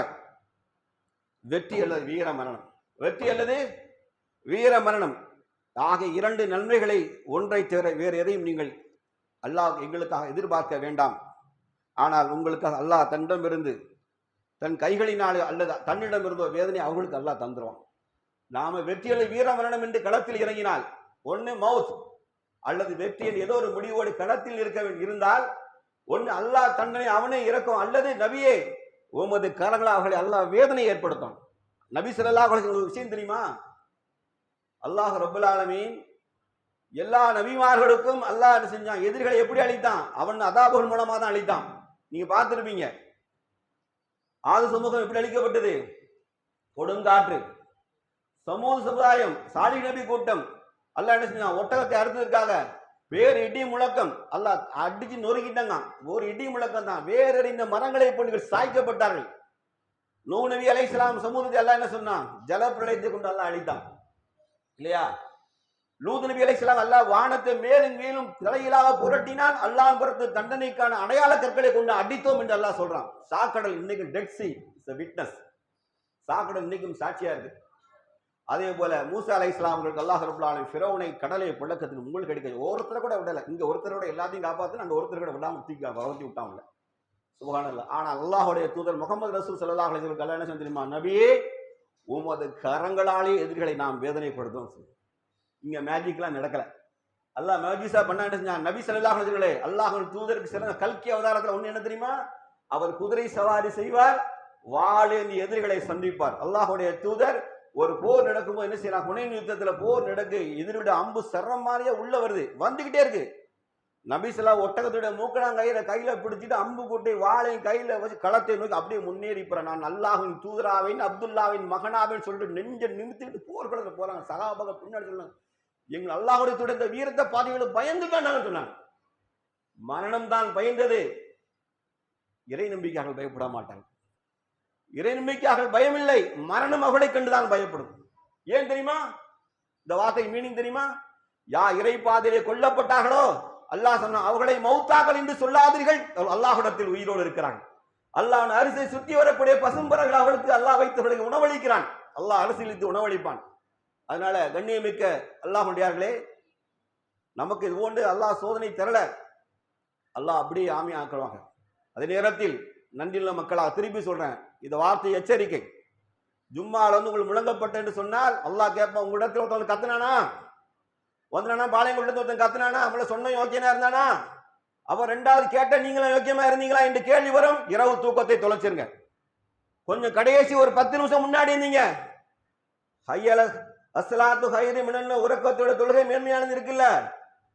வெற்றி அல்லது வீர மரணம், வெற்றி அல்லது வீர மரணம் ஆகிய 2 நன்மைகளை ஒன்றை தவிர வேறு எதையும் நீங்கள் அல்லாஹ் எங்களுக்காக எதிர்பார்க்க வேண்டாம். ஆனால் உங்களுக்காக அல்லாஹ் தன்னிடமிருந்து தன் கைகளினாலே அல்லது தன்னிடமிருந்தோ வேதனை அவர்களுக்கு அல்லாஹ் தந்துருவான். நாம வெற்றி அல்லது வீர மரணம் என்று களத்தில் இறங்கினால் ஒன்று மவுத், அல்லது வெற்றி என்று ஏதோ ஒரு முடிவோடு களத்தில் இருந்தால் ஒன்று அல்லாஹ் தண்டனை அவனே இறக்கும், அல்லது நபியே உமது கரங்களால் அவர்களை அல்லாஹ் வேதனை ஏற்படுத்தும். நபி ஸல்லல்லாஹு அலைஹி வஸல்லம் விஷயம் தெரியுமா? அல்லாஹ் ரப்பல் ஆலமீன் எல்லா நபிமார்களுக்கும் அல்லாஹ் என்ன செஞ்சான்? எதிரிகளை எப்படி அழித்தான்? அவன் அதாபுகள் மூலமா தான் அழித்தான். நீங்க பார்த்திருப்பீங்க. ஆது சமூகம் எப்படி அழிக்கப்பட்டது? கொடுங்காற்று. சமூக சமுதாயம், சாலிஹ் நபி கூட்டம், அல்லாஹ் என்ன செஞ்சான்? ஒட்டகத்தை அறுத்ததற்காக வேறு இடி முழக்கம், அல்லாஹ் அடிச்சு நொறுக்கிட்டாங்க. ஒரு இடி முழக்கம் தான். வேறறிந்த மரங்களை போன்று சாய்க்கப்பட்டார்கள். நூஹ் நபி அலைஹிஸ்ஸலாம் சமூகத்தை அல்லாஹ் என்ன சொன்னான்? ஜல பிரளயத்தை கொண்டு அல்லாஹ் அழித்தான் இல்லையா? லூத் நபி அலைஹிஸ்ஸலாம் அல்லாஹ் வானத்தை மேலும் மேலும் தலையிலாக புரட்டினான். அல்லாஹ் பொறுத்து தண்டனைக்கான அடையாள கற்களை கொண்டு அடித்தோம் என்று அல்லாஹ் சொல்றான். சாக்கடல் இன்னைக்கு Dead Sea is a witness. சாக்கடல் இன்னைக்கும் சாட்சியா இருக்கு. அதே போல மூசா அலைஹிஸ்ஸலாம் அவங்களுக்கு அல்லாஹ் ரப்பல் ஆலமீன் ஃபிரௌனை கடலை புழக்கத்துக்கு உங்களுக்கு கிடைக்க ஒருத்தர் கூட விடல. இங்க ஒருத்தரோட எல்லாத்தையும் காப்பாத்து, அங்க ஒருத்தர் கூட விடாம தூக்கி வளர்த்தி விட்டாங்க. சுப்ஹானல்லாஹ். ஆனால் அல்லாஹ்வுடைய தூதர் முகமது ரசூல் ஸல்லல்லாஹு அலைஹி வஸல்லம் என்ன சொன்னாங்க தெரியுமா? நபியே உமது கரங்களாலே எதிரிகளை நாம் வேதனைப்படுத்தும். இங்க மேஜிக்லாம் நடக்கல. அல்லாஹ் மேஜிஸா பண்ண என்ன செஞ்சான்? நபி ஸல்லல்லாஹு அலைஹி வஸல்லம் அல்லாஹ்வின் தூதருக்கு சிறந்த கல்கி அவதாரத்துல ஒண்ணு என்ன தெரியுமா? அவர் குதிரை சவாரி செய்வார், வாளேந்தி எதிரிகளை சந்திப்பார். அல்லாஹ்வுடைய தூதர் ஒரு போர் நடக்கும்போது என்ன செய்யலாம்? ஹுனைன் யுத்தத்துல போர் நடக்கு, எதிரியோட அம்பு சரம் மாதிரியே உள்ள வருது, வந்துகிட்டே இருக்கு. நபி ஸல்லல்லாஹு ஒட்டகத்தோட மூக்கணாங்கயிற கையில பிடிச்சிட்டு அம்பு கூட்டி வாளையும் கையில வச்சு களத்தை நோக்கி அப்படியே முன்னேறி போறேன். நான் அல்லாஹ்வின் தூதராவின் அப்துல்லாவின் மகனாவின் சொல்லிட்டு நெஞ்ச நிமித்திட்டு போர்க்களத்துல போறாங்க. சகாபாக பின்னாடி சொன்னாங்க, எங்கள் அல்லாஹ்வுடைய தூதர் இந்த வீரத்தை பாதிகளை பயந்துட்டாங்க சொன்னாங்க. மரணம் தான் பயந்தது, இறை நம்பிக்கையாளர்கள் பயப்பட மாட்டாங்க. இறை நம்பிக்கையாளர்கள் பயமில்லை, மரணம் அவளை கண்டுதான் பயப்படும். ஏன் தெரியுமா? இந்த வார்த்தை மீனிங் தெரியுமா? யா இறை பாதையிலே கொல்லப்பட்டார்களோ அல்லாஹ் சொன்னா அவர்களை மௌத்தாக்கள் என்று சொல்லாதீர்கள், அல்லாஹ்விடத்தில் உயிரோடு இருக்கிறாங்க. அல்லாஹ் அரிசை சுற்றி வரக்கூடிய பசும்பரங்கள் அவர்களுக்கு அல்லாஹ் வைத்தவர்களுக்கு உணவளிக்கிறான். அல்லாஹ் அரசியலித்து உணவளிப்பான். அதனால கண்ணியமிக்க அல்லாஹ்வுடையார்களே, நமக்கு இது போன்று அல்லாஹ் சோதனை தரல, அல்லாஹ் அப்படியே ஆமி ஆக்குவாங்க. அதே நேரத்தில் நன்றியுள்ள மக்களாக திருப்பி சொல்றேன், இந்த வார்த்தை எச்சரிக்கை. ஜும்மால வந்து உங்களுக்கு முழங்கப்பட்ட என்று சொன்னால் அல்லாஹ் கேட்பான், உங்க இடத்துல ஒருத்தவங்க கத்துனானா வந்தானா, பாளையங்குளத்துல ஒருத்தன் கத்துனானா, அவங்கள சொன்ன யோக்கியனா இருந்தானா, அவன் ரெண்டாவது கேட்ட நீங்களும் யோக்கியமா இருந்தீங்களா என்று கேள்வி வரும். இரவு தூக்கத்தை தொலைச்சிருங்க. கொஞ்சம் கடைசி ஒரு 10 நிமிஷம் முன்னாடி இருந்தீங்க, ஹையல அஸ்ஸலாத்து ஹைரு மினன் உறக்கத்தோட தொழுகை மேன்மையானது இருக்குல்ல.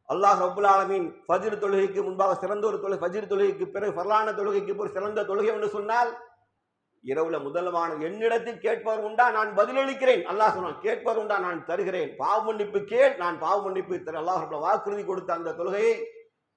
அல்லாஹ் ரப்புல் ஆலமீன் ஃபஜ்ர் தொழுகைக்கு முன்பாக சிறந்த ஒரு தொழுகை, ஃபஜ்ர் தொழுகைக்கு பிறகு ஃபர்லான தொழுகைக்கு ஒரு சிறந்த தொழுகை என்று சொன்னால் இரவுல முதல்வான என்னிடத்தில் கேட்பவர் உண்டா நான் பதிலளிக்கிறேன். அல்லாஹ் சொன்னான், கேட்பவர் உண்டா நான் தருகிறேன், பாவ மன்னிப்பு கேள் நான் பாவ மன்னிப்பு தர. அல்லாஹ் வாக்குறுதி கொடுத்த அந்த தொழுகையை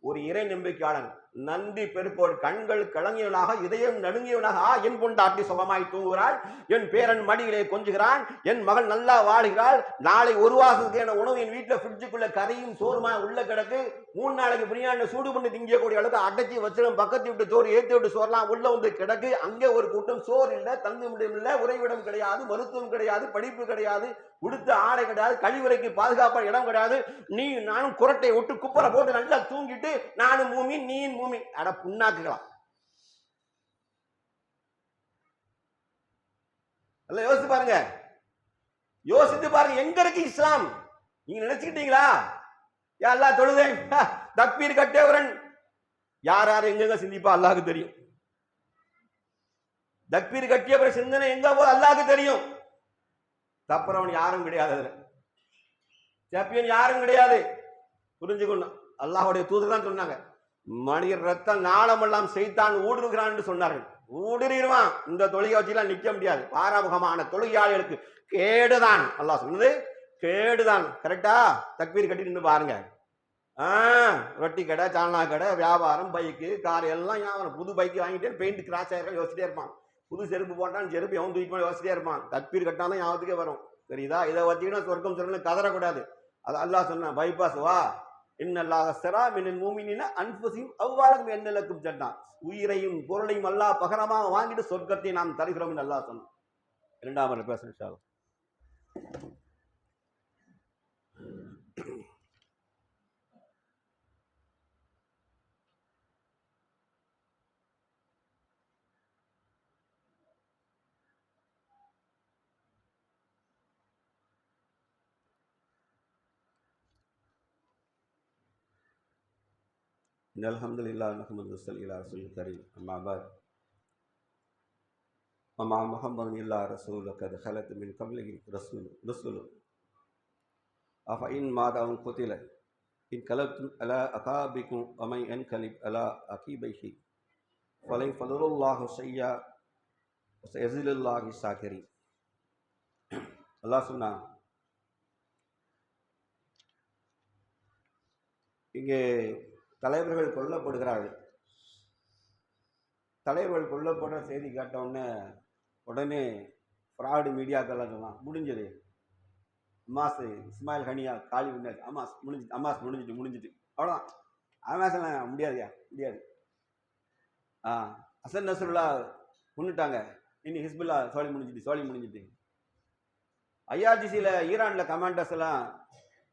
ஒரு இறை நம்பிக்கையாளன் நன்றி பெருப்போர் கண்கள் கலங்கியவனாக இதயம் நடுங்கியவனாக, என் பொண்டாட்டி சுகமாய் தூங்குகிறாள், என் பேரன் மடியிலே கொஞ்சுகிறான், என் மகள் நல்லா வாழ்கிறாள், நாளை ஒரு வாசத்துக்கான உணவு என் வீட்டுல ஃப்ரிட்ஜுக்குள்ள கரையும் சோறுமா உள்ள கிடக்கு, 3 நாளைக்கு பிரியாணி சூடு பண்ணி திங்கக்கூடிய அளவுக்கு அடைச்சி வச்சிடும், பக்கத்து விட்டு சோறு ஏற்றி விட்டு சோறுலாம் உள்ள வந்து கிடக்கு. அங்கே ஒரு கூட்டம் சோறு இல்லை, தங்கு முடியும் இல்லை, உறைவிடம் கிடையாது, மருத்துவம் கிடையாது, படிப்பு கிடையாது, உடுத்த ஆடை கிடையாது, கழிவுறைக்கு பாதுகாப்பான இடம் கிடையாது. நீ நானும் குரட்டை விட்டு குப்பரை போட்டு நல்லா தூங்கிட்டு நானும் பூமி நீ பூமி அட புண்ணாக்குக்கலாம். யோசித்து பாருங்க, யோசித்து பாருங்க, எங்க இருக்கு இஸ்லாம்? நீங்க நினைச்சுக்கிட்டீங்களா எல்லாம் தொழுதேன் தக்பீர் கட்டேவரன் யார் யார் எங்க சிந்திப்பா அல்லாஹ்வுக்கு தெரியும். தக்பீர் கட்டியவர சிந்தனை எங்க போது அல்லாஹ்வுக்கு தெரியும். தப்புறவன் யாரும் கிடையாது, அதுல சாம்பியன் யாரும் கிடையாது. புரிஞ்சுக்கணும். அல்லாஹ்வுடைய தூதர் தான் சொன்னாங்க, மனிதர் ரத்தம் நாளமெல்லாம் செய்தான் ஊடுருகிறான் என்று சொன்னார்கள். ஊடுருவான். இந்த தொழுகை வச்சுலாம் நிக்க முடியாது. பாராமுகமான தொழுகையாளர்களுக்கு கேடுதான். அல்லாஹ் சொன்னது கேடுதான். கரெக்டா? தக்பீர் கட்டிட்டு பாருங்க. ரொட்டி கடை, சால்னா கடை, வியாபாரம், பைக்கு, கார் எல்லாம் ஞாபகம். புது பைக்கு வாங்கிட்டு பெயிண்ட் கிராஸ் ஆயிருக்க யோசிச்சிட்டே இருப்பான். புது செருப்பு போட்டான், செருப்பு எவன் தூக்கி போய் யோசிச்சிட்டே இருப்பான். தக்பீர் கட்டினாலும் ஞாபகத்துக்கே வரும். சரிதா? இதை வச்சுக்கினா சொர்க்கம் சொல்லணும் கதறக்கூடாது. அது அல்லாஹ் சொன்ன பைபாஸ் வா உயிரையும் பொருளையும் அல்லாஹ் பகரமாக வாங்கிட்டு சொர்க்கத்தை நாம் தருகிறோம் என்று அல்லாஹ் சொன்னான். 2ஆம் பேச إن الحمد لله نحمده ونصلي على رسوله الكريم أما بعد ومع محمد إلا رسول قد خلت من قبله رسل أفإن مات أو قتل انقلبتم على أعقابكم ومن ينقلب على عقبيه فلن يضر الله شيئا وسيجزي الله الشاكرين. அல்லாஹ் சொன்னான், இங்கே தலைவர்கள் கொல்லப்படுகிறார்கள். தலைவர்கள் கொல்லப்படுற செய்தி கேட்டவுடனே உடனே ஃப்ராடு மீடியாக்கெல்லாம் சொன்னான், முடிஞ்சது அம்மாஸ் இஸ்மாயில் ஹனியா காலி பண்ணாச்சு, அம்மாஸ் முடிஞ்சிட்டு அவ்வளோதான். அமாஸ் முடியாதுயா முடியாது. ஹசன் நஸ்ருல்லா கொண்டுட்டாங்க, இனி ஹிஸ்புல்லா சோழி முடிஞ்சிட்டு. ஐஆர்ஜிசியில் ஈரானில் கமாண்டர்ஸ் எல்லாம்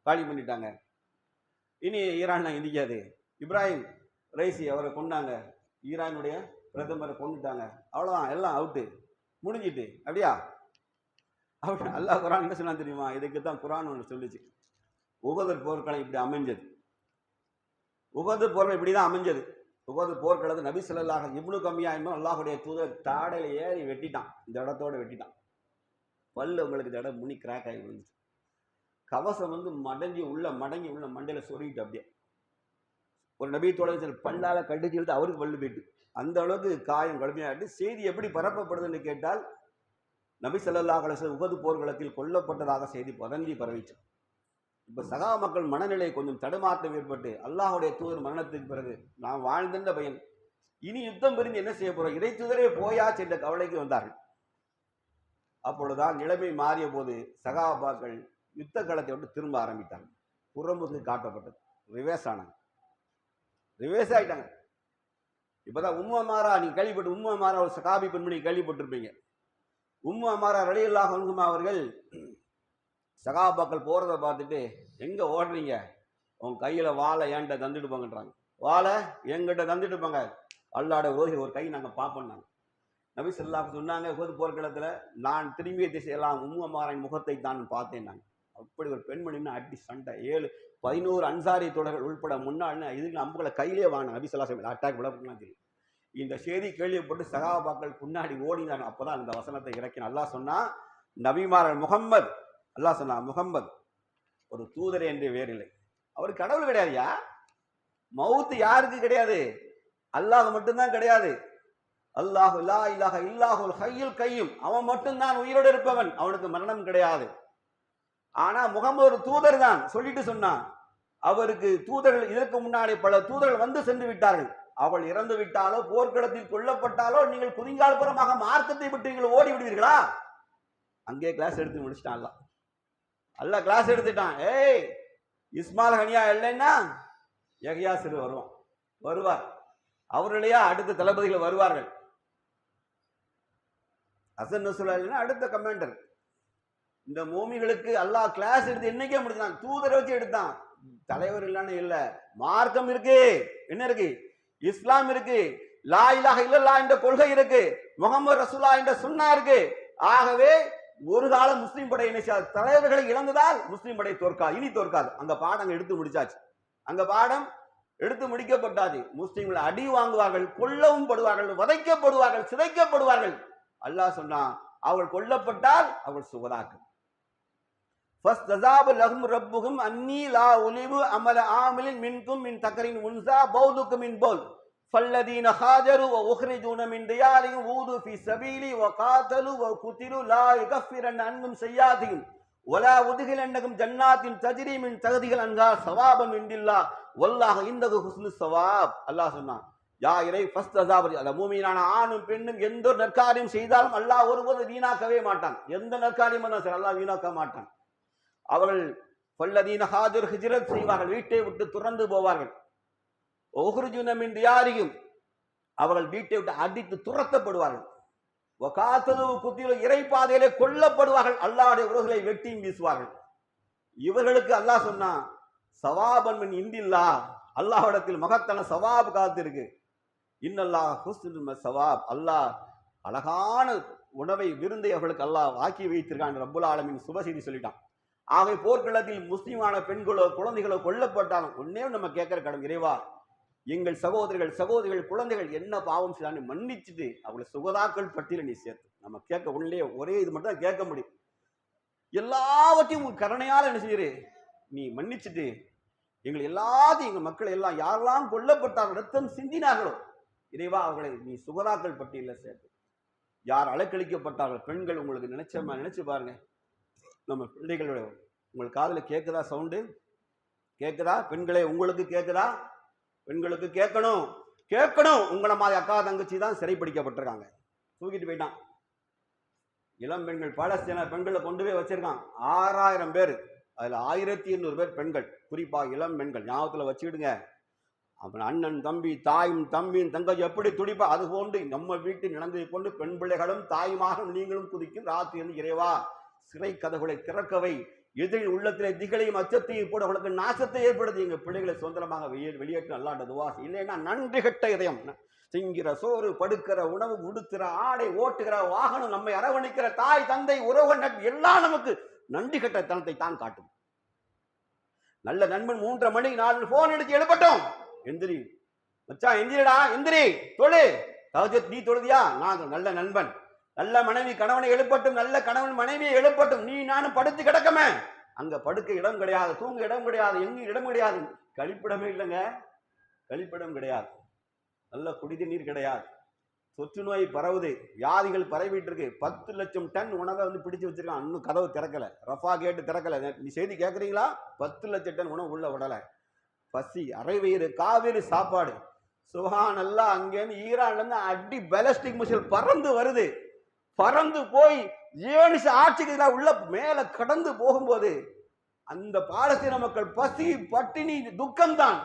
காலி பண்ணிட்டாங்க, இனி ஈரான் இந்திக்காது. இப்ராஹிம் ரைசி அவரை கொண்டாங்க, ஈரானுடைய பிரதமரை கொண்டுட்டாங்க, அவ்வளோதான், எல்லாம் அவுட்டு முடிஞ்சிட்டு. அப்படியா? அப்படி அல்லாஹ் குரான் என்ன சொன்னா தெரியுமா? இதுக்கு தான் குரான் ஒன்று சொல்லிச்சு, உகதர் போர்க்களம் இப்படி அமைஞ்சது. உகதர் போர்க்களம் இப்படி தான் அமைஞ்சது. உகதர் போர்க்களத்தை நபி ஸல்லல்லாஹு அலைஹி இப்னு கம்மியாயினும் அல்லாஹுடைய தூதர் தாடையில் ஏறி வெட்டிட்டான், இந்த இடத்தோட வெட்டிட்டான். பல்லு உங்களுக்கு இந்த இடம் முனி கிராக் ஆகி விழுந்துச்சு. கவசம் மடங்கி உள்ள மண்டையில சொருகிட்டு அப்படியே ஒரு நபி தோழர் பல்லால கடிச்சு எடுத்து அவருக்கு பல்லு போயிட்டு அந்த அளவுக்கு காயம் கடுமையாகிட்டு. செய்தி எப்படி பரப்பப்படுதுன்னு கேட்டால், நபி ஸல்லல்லாஹு அலைஹி வஸல்லம் உஹது போர்க்களத்தில் கொல்லப்பட்டதாக செய்தி வதந்தி பரவிச்சு. இப்போ சகா மக்கள் மனநிலை கொஞ்சம் தடுமாற்றம் ஏற்பட்டு, அல்லாஹுடைய தூதர் மரணத்துக்கு பிறகு நான் வாழ்ந்த பையன், இனி யுத்தம் புரிந்து என்ன செய்ய போறோம், இறை தூதரே போயாச்சு என்ற கவலைக்கு வந்தார்கள். அப்பொழுதுதான் நிலைமை மாறிய போது சகாபாக்கள் யுத்த களத்தை விட்டு திரும்ப ஆரம்பித்தாங்க. புறமுதுகு காட்டப்பட்டது, ரிவேர்ஸ் ஆயிட்டாங்க. இப்பதான் உம்மு அமாரா, நீங்க கேள்விப்பட்டு உம்மு அமாரா ஒரு சகாபி பெண்மணி கேள்விப்பட்டிருப்பீங்க. உம்மு அமாரா ரலியல்லாஹு அன்ஹுமா அவர்கள் சகாபாக்கள் போறதை பார்த்துட்டு, எங்க ஓடுறீங்க, உங்க கையில வாழை ஏன்ட்ட தந்துட்டு போங்கன்றாங்க. வாழை எங்கிட்ட தந்துட்டு போங்க, அல்லாட ஒரு கை நாங்க பார்ப்போம். நபி ஸல்லல்லாஹு சொன்னாங்க, உஹது போர்க்களத்துல நான் திரும்பிய திசையெல்லாம் உம்மு அமாரின் முகத்தை தான் பார்த்தேன். நான் அப்படி ஒரு பெண்மணின்னு அடி சண்டை, 7-11 அன்சாரி தொடர்கள் உள்பட முன்னாள் இதுக்கு அம்புகளை கையிலே வாங்க. நபி ஸல்லல்லாஹு அலைஹி அட்டாக் விடலாம் தெரியும். இந்த செய்தி கேள்விப்பட்டு சகாபாக்கள் பின்னாடி ஓடினாங்க. அப்பதான் இந்த வசனத்தை இறக்கின. அல்லாஹ் சொன்னா, நபிமார்கள் முகம்மது, அல்லாஹ் சொன்னா முகம்மது ஒரு தூதரே என்று வேறில்லை. அவர் கடவுள் கிடையாதுயா. மவுத்து யாருக்கு கிடையாது, அல்லாஹ் மட்டும்தான் கிடையாது. அல்லாஹு லா இலாஹ இல்லாஹுல் ஹய்யுல் கய்யூம், அவன் மட்டும்தான் உயிரோடு இருப்பவன், அவனுக்கு மரணம் கிடையாது. ஆனா முகமது ஒரு தூதர் தான் சொல்லிட்டு சொன்னான். அவருக்கு தூதர்கள் இதற்கு முன்னாடி பல தூதர்கள் வந்து சென்று விட்டார்கள். அவள் இறந்து விட்டாலோ போர்க்களத்தில் கொல்லப்பட்டாலோ நீங்கள் குதிங்கால்புறமாக மார்க்கத்தை விட்டு நீங்கள் ஓடி விடுவீர்களா? அங்கே கிளாஸ் எடுத்து முடிச்சிட்டான். அல்லாஹ் கிளாஸ் எடுத்துட்டான். ஏய், இஸ்மாயில் ஹனியா இல்லைன்னா யஹ்யா சிறு வருவார், அவர்களையா அடுத்த தளபதிகள் வருவார்கள். ஹசன் நஸ்ருல்லா இல்லைன்னா அடுத்த கமாண்டர். இந்த மூமிகளுக்கு அல்லாஹ் கிளாஸ் எடுத்து என்னைக்கே முடிச்சான், தூதரை வச்சு எடுத்தான். தலைவர் இல்லைன்னு இல்ல, மார்க்கம் இருக்கு, என்ன இருக்கு, இஸ்லாம் இருக்கு, லா இலாஹ இல்லல்லாஹ் என்ற கொள்கை இருக்கு, முஹம்மது ரசூலுல்லாஹ் என்ற சுன்னா இருக்கு. ஆகவே ஒரு காலம் முஸ்லீம் படை என்ன செய்யாது, தலைவர்களை இழந்ததால் முஸ்லீம் படை தோற்காது, இனி தோற்காது. அந்த பாடம் எடுத்து முடிச்சாச்சு, அங்க பாடம் எடுத்து முடிக்கப்பட்டாது. முஸ்லீம்கள் அடி வாங்குவார்கள், கொல்லவும் படுவார்கள், வதைக்கப்படுவார்கள், சிதைக்கப்படுவார்கள். அல்லாஹ் சொன்னான், அவர்கள் கொல்லப்பட்டால் அவர்கள் சுகதாக்கள். ஃபஸ்தஸாப லஹும் ரப்புஹும் அன்னி லா உலிபு அமல ஆமிலின் மின்கும் மின் தக்கரின் உன்ஸா பௌதுக்கும் மின் பௌல் ஃபல்லதீன ஹாஜரு வ உஹ்ரிஜூன மின் தியாரிஹிம் ஊது ஃபீ ஸபீலி வ காதலு வ குதிலு லா யுகஃபிரன் அன்ஹும் ஸய்யாதிஹிம் வலா உத்கிலன்னஹும் ஜன்னாத்தின் தஜ்ரி மின் தஹ்திஹில் அன்ஹார் ஸவாபன் இன்டில்லாஹ் வல்லாஹு இன்தஹு ஹுஸ்னுஸ் ஸவாப். அல்லாஹ் சொன்னான், யா இறை ஃபஸ்தஸாப, அந்த மூமினான ஆணும் பெண்ணும் எந்த நற்காரியம் செய்தாலும் அல்லாஹ் ஒருபோதும் வீணாக்கவே மாட்டான். எந்த நற்காரியம் அல்லாஹ் வீணாக்க மாட்டான். அவர்கள் ஃபல்லதீன ஹாஜர் ஹிஜ்ரத் செய்வார்கள், வீட்டை விட்டு துறந்து போவார்கள். உஹ்ரிஜூன மின் தியாரிஹிம், அவர்கள் வீட்டை விட்டு அடித்து துரத்தப்படுவார்கள். வகாத்தலு குத்திலு, இறைப்பாதையிலே கொல்லப்படுவார்கள், அல்லாஹ்வுடைய உறவுகளை வெட்டியும் வீசுவார்கள். இவர்களுக்கு அல்லாஹ் சொன்னா, சவாபன் மின் இந்தில்லாஹ், அல்லாஹ்விடத்தில் மகத்தான சவாப் காத்திருக்கு. இன்னல்லாஹ் ஹுஸ்னுல் சவாப், அல்லாஹ் அழகான உணவை விருந்தை அவர்களுக்கு அல்லாஹ் ஆக்கி வைத்திருக்கான். ரப்புல் ஆலமீன் சுபசெய்தி சொல்லிட்டான். ஆகவே போர்க்களத்தில் முஸ்லிமான பெண்களோ குழந்தைகளோ கொல்லப்பட்டாலும் ஒன்னே நம்ம கேட்கிற கடமை, இறைவா எங்கள் சகோதரிகள் குழந்தைகள் என்ன பாவம் செய்தான்னு மன்னிச்சுட்டு அவங்களை சுகதாக்கள் பட்டியல நீ சேர்த்து. நம்ம கேட்க உள்ளே ஒரே இது மட்டும் தான் கேட்க முடியும். எல்லாவற்றையும் உன் கருணையால என்ன செய்யுரு, நீ மன்னிச்சுட்டு எங்களை எல்லாத்தையும், எங்க மக்கள் எல்லாம் யாரெல்லாம் கொல்லப்பட்டார்கள், ரத்தம் சிந்தினார்களோ இறைவா அவர்களை நீ சுகதாக்கள் பட்டியல சேர்த்து. யார் அலக்களிக்கப்பட்டார்கள் பெண்கள், உங்களுக்கு நினைச்சு பாருங்க. நம்ம பிள்ளைகளோட உங்களுக்கு காதுல கேட்குதா? சவுண்டு கேட்குதா? பெண்களே உங்களுக்கு கேட்குதா? பெண்களுக்கு கேட்கணும். உங்களை மாதிரி அக்கா தங்கச்சி தான் சிறைப்பிடிக்கப்பட்டிருக்காங்க, தூக்கிட்டு போயிட்டான். இளம் பெண்கள் பாலஸ்தீன பெண்களை கொண்டு போய் வச்சிருக்கான். 6000 பேர், அதுல 1800 பேர் பெண்கள், குறிப்பா இளம் பெண்கள். ஞாபகத்துல வச்சுக்கிடுங்க. அவன் அண்ணன் தம்பி, தாயும் தம்பியும் தங்கச்சி எப்படி துடிப்பா, அது போன்று நம்ம வீட்டில் நடந்ததை கொண்டு பெண் பிள்ளைகளும் தாயுமாக நீங்களும் குதிக்கும். ராத்திரி வந்து இறைவா சிறை கதவுகளை திறக்கவை, எதிரில் உள்ளத்திலே திகழையும் அச்சத்தையும் போட அவளுக்கு நாசத்தை ஏற்படுத்தி எங்க பிள்ளைகளை சுதந்திரமாக வெளியேற்று அல்லாண்ட துவா. இல்லைன்னா நன்றி கெட்ட இதயம், திங்கிற சோறு, படுக்கிற உணவு, உடுக்கிற ஆடை, ஓட்டுகிற வாகனம், நம்மை அரவணைக்கிற தாய் தந்தை உறவு எல்லாம் நமக்கு நன்றி கெட்ட தனத்தை தான் காட்டும். நல்ல நண்பன் 3:30 மணிக்கு 4 போன் எடுத்து எழுப்பட்டும், எந்திரி மச்சான், எந்திரிடா, எந்திரி, தொழு தஹஜ்ஜுத். நீ தொழுதியா? நான் நல்ல நண்பன். நல்ல மனைவி கணவனை எழுப்பட்டும், நல்ல கணவன் மனைவியை எழுப்பட்டும். நீ நானும் படுத்து கிடக்கமே, அங்க படுக்க இடம் கிடையாது, தூங்க இடம் கிடையாது, எங்க இடம் கிடையாது, கழிப்பிடமே இல்லைங்க, கழிப்பிடம் கிடையாது, நல்ல குடித நீர் கிடையாது, தொற்று நோய் பரவுது, வியாதிகள் பரவிட்டு இருக்கு. 10 லட்சம் டன் உணவை வந்து பிடிச்சு வச்சிருக்கான், இன்னும் கதவு திறக்கல, ரஃபா கேட்டு திறக்கல. நீ செய்தி கேட்குறீங்களா? 10 லட்சம் டன் உணவு உள்ள விடலை. பசி, அரை வயிறு, காவிரி சாப்பாடு. சுப்ஹானல்லாஹ். அங்கேருந்து ஈரான்ல இருந்து அடி பேலஸ்டிக் மிசைல் பறந்து வருது. பறந்து போய் ஜியோனிச ஆட்சிக்கு உள்ள மேல கடந்து போகும்போது அந்த பாலஸ்தீன மக்கள் பசி, பட்டினி, துக்கம்தான்.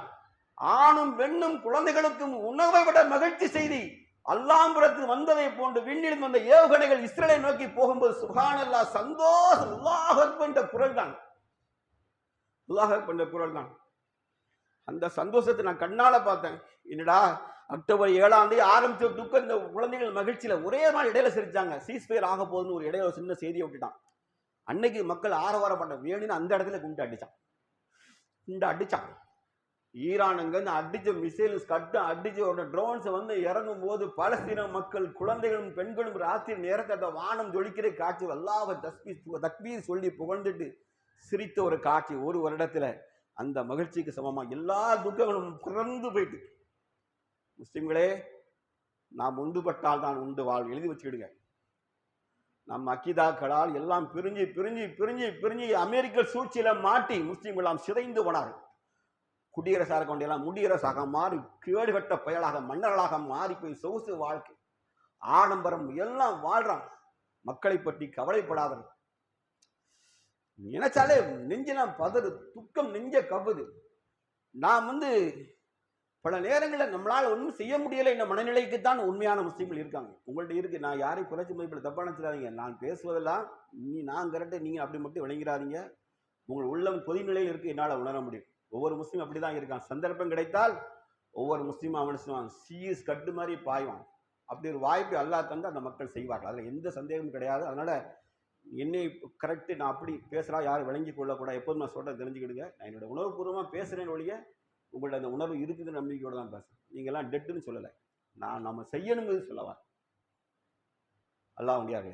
ஆணும் பெண்ணும் குழந்தைகளுக்கும் உணவை விட மகிழ்ச்சி செய்தி அல்லாஹ்புரத்து வந்ததை போன்று விண்ணில் வந்த ஏவுகணைகள் இஸ்ரேலை நோக்கி போகும்போது சுப்ஹானல்லாஹ் சந்தோஷம், அல்லாஹ் அக்பர் என்ற குரல் தான், அல்லாஹ் அக்பர் என்ற குரல் தான். அந்த சந்தோஷத்தை நான் கண்ணால பார்த்தேன். என்னடா, அக்டோபர் 7ஆம் தேதி ஆரம்பிச்ச துக்கம், இந்த குழந்தைகள் மகிழ்ச்சியில ஒரே நாள் இடையில சிரிச்சாங்க. சீஸ்ஃபயர் ஆக போகுதுன்னு ஒரு இடையில சின்ன செய்தியை விட்டுட்டான். அன்னைக்கு மக்கள் ஆரவாரப்பட்ட வேணும்னு அந்த இடத்துல குண்டு அடிச்சான். ஈரானுங்க அடிச்ச மிசைல் கட்டு அடிச்சோட ட்ரோன்ஸ் வந்து இறங்கும் போது பாலஸ்தீன மக்கள் குழந்தைகளும் பெண்களும் ராத்திரி நேரத்தை அந்த வானம் ஜொலிக்கிற காட்சி, அல்லாஹ் தக்பீர் சொல்லி புகழ்ந்துட்டு சிரித்த ஒரு காட்சி. ஒரு வருடத்துல அந்த மகிழ்ச்சிக்கு சமமா எல்லா துக்கங்களும் பிறந்து போயிட்டு. முஸ்லிம்களே, நாம் ஒன்றுபட்டால் தான் உண்டு வாழ்வு, எழுதி வச்சுக்கிடுங்க. நம் அக்கீதாக்களால் எல்லாம் பிரிஞ்சு பிரிஞ்சு பிரிஞ்சு பிரிஞ்சு அமெரிக்க சூழ்ச்சியில மாட்டி முஸ்லிம்கள் எல்லாம் சிதைந்து போனார்கள். குடியரசாக கொண்டெல்லாம் முடியரசாக மாறி கேடுகட்ட பயலாக மன்னர்களாக மாறி போய் சொகுசு வாழ்க்கை, ஆடம்பரம் எல்லாம் வாழ்றான். மக்களை பற்றி கவலைப்படாதவர்கள். நினைச்சாலே நெஞ்செல்லாம் பதறு, துக்கம் நெஞ்ச கவ்வுது. நாம் வந்து பல நேரங்களில் நம்மளால் ஒன்றும் செய்ய முடியலை என்ற மனநிலைக்குத்தான் உண்மையான முஸ்லீம்கள் இருக்காங்க. உங்கள்கிட்ட இருக்கு. நான் யாரையும் குறைச்சி மதிப்பில் தப்பா நினைச்சிடாதீங்க. நான் பேசுவதெல்லாம் நான் கரெக்டு, நீங்கள் அப்படி மட்டும் விளங்கிறாதீங்க. உங்கள் உள்ளம் கொதிநிலையில் இருக்கு, என்னால் உணர முடியும். ஒவ்வொரு முஸ்லீம் அப்படிதான் இருக்கான். சந்தர்ப்பம் கிடைத்தால் ஒவ்வொரு முஸ்லீமும் அவன் செய்வான், சீஸ் கட்டு மாதிரி பாய்வான். அப்படி ஒரு வாய்ப்பு அல்லாஹ் தந்து அந்த மக்கள் செய்வார்கள், அதில் எந்த சந்தேகமும் கிடையாது. அதனால என்னை கரெக்டு, நான் அப்படி பேசுகிறா யாரும் விளங்கி கொள்ளக்கூடாது. எப்போதும் நான் சொல்கிறேன், தெரிஞ்சுக்கிடுங்க. நான் என்னோட உணர்வுபூர்வமாக பேசுகிறேன்னு ஒழிய உங்கள்ட்ட அந்த உணர்வு இருக்குதுன்னு நம்பிக்கையோடு தான் பேசுகிறேன். நீங்கள்லாம் டெட்டுன்னு சொல்லலை, நான் நம்ம செய்யணுங்கிறது சொல்லவா. அல்லாஹ் முடியாதே.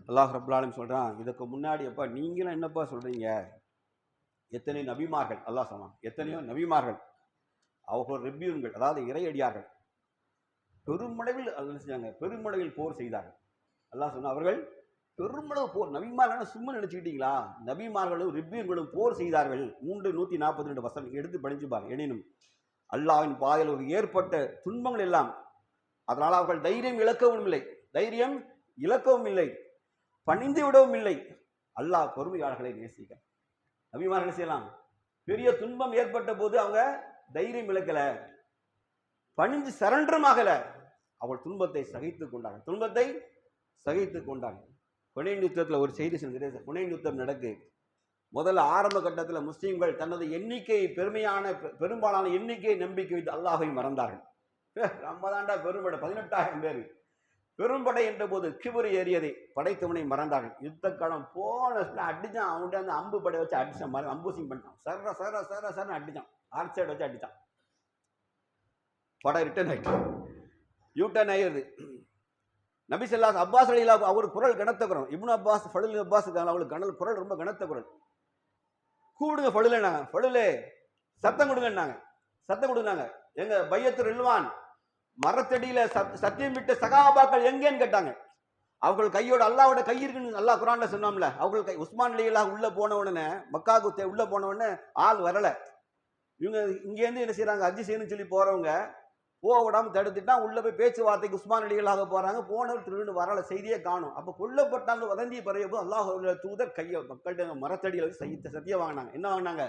அல்லாஹ் ரப்பல் ஆலமீன் சொல்கிறான், இதுக்கு முன்னாடி எப்பா நீங்களும் என்னப்பா சொல்கிறீங்க, எத்தனை நபிமார்கள், அல்லாஹ் சொன்னான், எத்தனையோ நபிமார்கள் அவர்கள் ரெப்பியூன்கள், அதாவது இறையடியார்கள் பெருமளவில் செஞ்சாங்க, பெருமளவில் போர் செய்தார்கள். அல்லாஹ் சொன்ன அவர்கள் பெருமளவு போர், நபிமார்கள் சும்மா நினைச்சுக்கிட்டீங்களா, நபிமார்களும் ரிப்பியர்களும் போர் செய்தார்கள். 3:142 வசனம் எடுத்து படிச்சு பாருங்க. எனினும் அல்லாஹ்வின் பாதையில் ஏற்பட்ட துன்பங்கள் எல்லாம், அதனால் அவர்கள் தைரியம் இழக்கவும் இல்லை, பணிந்து விடவும் இல்லை. அல்லாஹ் பொறுமையாளர்களை நேசிக்க. நபிமார்கள் செய்யலாம், பெரிய துன்பம் ஏற்பட்ட போது அவங்க தைரியம் இழக்கல, பணிந்து சரண்டரமாகல, அவள் துன்பத்தை சகித்து கொண்டாங்க. ஹுனைன் யுத்தத்தில் ஒரு செய்தி சொல்கிறேன். ஹுனைன் யுத்தம் நடக்கு. முதல்ல ஆரம்ப கட்டத்தில் முஸ்லீம்கள் தனது பெரும்பாலான எண்ணிக்கையை நம்பிக்கை வைத்து அல்லாஹை மறந்தார்கள். நம்ம தாண்டா பெரும்படை, 18,000 பேர் பெரும்படை என்ற போது கிபுரு ஏறியதை படைத்தவனை மறந்தார்கள். யுத்த காலம் போன அடிச்சான், அவன்கிட்ட அந்த அம்பு படை வச்சு அடிச்சான், அம்பூசிங் பண்ணிட்டான், சர அடிச்சான், ஆர்ச்சைடு வச்சு அடிச்சான். படம் ரிட்டர்ன் ஆயிட்டு யூட்டர்ன் ஆயிடுது. நபி ஸல்லல்லாஹு அப்பாஸ் ரலியல்லாஹு அவர் குரல் கனத்த குரல். இப்னு அப்பாஸ் ஃபலுல் அப்பாஸ் அவங்களுக்கு குரல் ரொம்ப கனத்த குரல். கூடுங்க ஃபலுலேனாங்க, ஃபலுலே சத்தம் கொடுங்கன்னாங்க, சத்தம் கொடுங்க. எங்க பையத்து ரில்வான் மரத்தடியில சத்தியம் விட்ட சகாபாக்கள் எங்கேன்னு கேட்டாங்க. அவர்கள் கையோட அல்லாவோட கை இருக்குன்னு அல்லாஹ் குர்ஆன்ல சொன்னாம்ல. அவர்கள் கை உஸ்மான் ரலியல்லாஹு உள்ள போன உடனே, மக்காவுக்கு உள்ள போன உடனே ஆள் வரல. இவங்க இங்கேருந்து என்ன செய்யறாங்க, ஹஜ் செய்யணும்னு சொல்லி போறவங்க போக விடாம தடுத்துட்டா உள்ள போய் பேச்சுவார்த்தைக்கு உஸ்மான் ரலியல்லாஹு போறாங்க. போனவர் திருடு வரல, செய்தியே காணும். அப்ப கொல்லப்பட்டாங்க வதந்தி பரவியப்போ அல்லாஹ்வுடைய தூதர் கையை மக்கள்கிட்ட மரத்தடியில் வச்சு சத்தியம் வாங்கினாங்க. என்ன வாங்கினாங்க?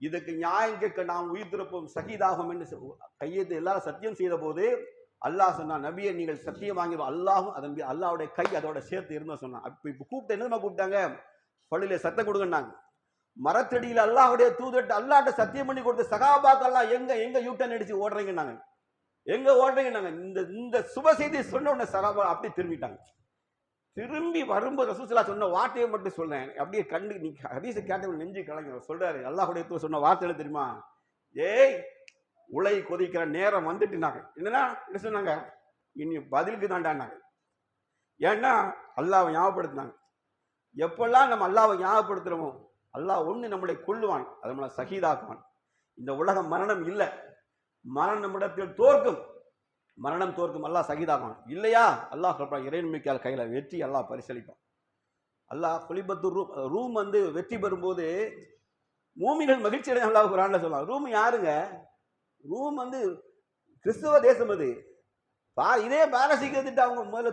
இதுக்கு நியாயம் கேட்க நாம் உயிர் திருப்போம் சகிதாகும் என்று கையெழுத்து எல்லாரும் சத்தியம் செய்த போது அல்லாஹ் சொன்னா, நபியை நீங்கள் சத்தியம் வாங்கி அல்லாஹும் அதன் அல்லாவுடைய கை அதோட சேர்த்து இருந்தோம் சொன்னான். இப்ப கூப்பிட்டு என்ன கூப்பிட்டாங்க, பள்ளியில சத்தம் கொடுங்கன்னாங்க. மரத்தடியில் அல்லாஹுடைய தூதர் அல்லாட்ட சத்தியம் பண்ணி கொடுத்த சகாபாக்கெல்லாம் எங்க யூட்டன் அடிச்சு ஓடுறீங்கன்னாங்க. எங்க ஓடுறீங்கன்னாங்க. இந்த சுப செய்தி சொன்ன உடனே சகாபா அப்படி திரும்பிட்டாங்க. திரும்பி வரும்போது ரசூலுல்லாஹ் சொன்ன வார்த்தையை மட்டும் சொல்றேன், அப்படியே கண்டு நீ ஹதீஸை கேட்டவங்க நெஞ்சு கலங்க. சொல்றாரு, அல்லாஹ்வுடைய தூதர் சொன்ன வார்த்தை தெரியுமா? ஏய் உலை கொதிக்கிற நேரம் வந்துட்டுனாங்க. என்னன்னா என்ன சொன்னாங்க, இனி பதிலுக்கு தாண்டானாங்க. ஏன்னா அல்லாஹ்வை ஞாபகப்படுத்தினாங்க. எப்பெல்லாம் நம்ம அல்லாஹ்வை ஞாபகப்படுத்துறோமோ அல்லாஹ் ஒண்ணு நம்மளை கொல்லுவான், அது நம்மளை சஹீதாக்குவான். இந்த உலகம் மரணம் இல்லை, மரணம் நம்மிடத்தில் தோற்கும், மரணம் தோற்கும், அல்லாஹ் சகிதாகும். இல்லையா அல்லாஹ் இறைநம்பிக்கையால் கையில வெற்றி அல்லாஹ் பரிசளிப்பான். அல்லாஹ் குலிபத்து ரூம் வந்து வெற்றி பெறும்போது மூமிகள் மகிழ்ச்சி அடைய அல்லாஹ் குர்ஆன்ல சொல்லலாம். ரூம் யாருங்க? ரூம் வந்து கிறிஸ்தவ தேசம். அது இதே பாரசீகத்திட்டு அவங்க முதல்ல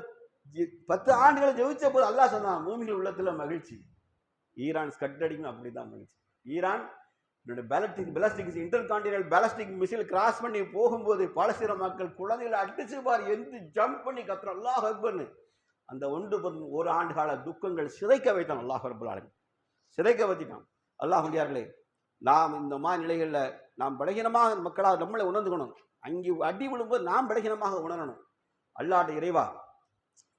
10 ஆண்டுகளை ஜெயிச்ச போது அல்லாஹ் சொன்னான், மூமிகள் உள்ளத்துல மகிழ்ச்சி. ஈரான் ஸ்கட்டடிக்கும் அப்படிதான் மகிழ்ச்சி. Iran ballistic intercontinental ballistic missile cross பண்ணி போகும்போது பாலஸ்தீன மக்கள் குழந்தைகளை அடிச்சு பாரு எந்த ஜம்ப் பண்ணி கத்துறோம் அல்லாஹ் அக்பர்னு. அந்த 1 ஆண்டு கால துக்கங்கள் சிதைக்க வைத்தான் அல்லாஹ் ரப்பல் ஆலமீன், சிதைக்க வச்சுட்டான். அல்லாஹ்வுடையார்களே, நாம் இந்த மாதிரி நிலைகளில் நாம் பலகீனமாக மக்களாக நம்மளை உணர்ந்துக்கணும். அங்கே அடி விழும்போது நாம் பலகீனமாக உணரணும். அல்லாஹ்ட இறைவா,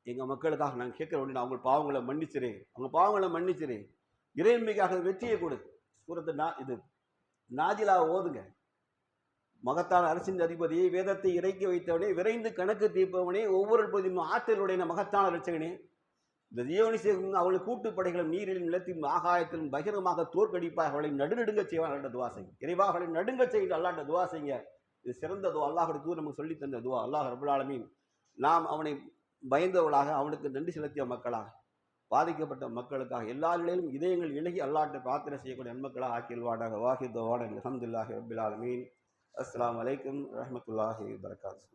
எங்கள் மக்களுக்காக நாங்கள் கேட்குற ஒன்று, அவங்க பாவங்களை மன்னிச்சிரு, அவங்க பாவங்களை மன்னிச்சிரு, இறைமைக்காக வெற்றியை கொடு. சூரத்து இது நாஜிலா ஓதுங்க. மகத்தான அரசின் அதிபதியை, வேதத்தை இறக்கி வைத்தவனே, விரைந்து கணக்கு தீர்ப்பவனே, ஒவ்வொரு பொழுதும் ஆற்றலுடைய மகத்தான ரட்சகனே, இந்த ஜீவனிசேகம் அவளுடைய கூட்டுப்படைகளும் நீரிலும் நிலத்திலும் ஆகாயத்திலும் பகிரமாக தோற்கடிப்பாக அவளை நடுநடுங்க செய்வான். அல்லாட்ட துவா செய்யுங்க. இறைவா அவளை நடுங்க செய்யுங்க, அல்லாட்ட துவா செய்யுங்க. இது சிறந்த துவா, அல்லாஹுடைய தூதர் நமக்கு சொல்லி தந்த துவா. அல்லாஹ் ரப்பல் ஆலமீன் நாம் அவனை பயந்தவளாக, அவனுக்கு நன்றி செலுத்திய மக்களாக, பாதிக்கப்பட்ட மக்களுக்காக எல்லா நிலையிலும் இதயங்கள் இணங்கி அல்லாஹ்ட்ட பிரார்த்தனை செய்யக்கூடிய நன்மக்களாக ஆக்கியல்வாடாக. வாஹித் தவான அல்ஹம்துலில்லாஹி ரப்பில் ஆலமீன். அஸ்ஸலாமு அலைக்கும் வரஹ்மத்துல்லாஹி வபரகாத்துஹு.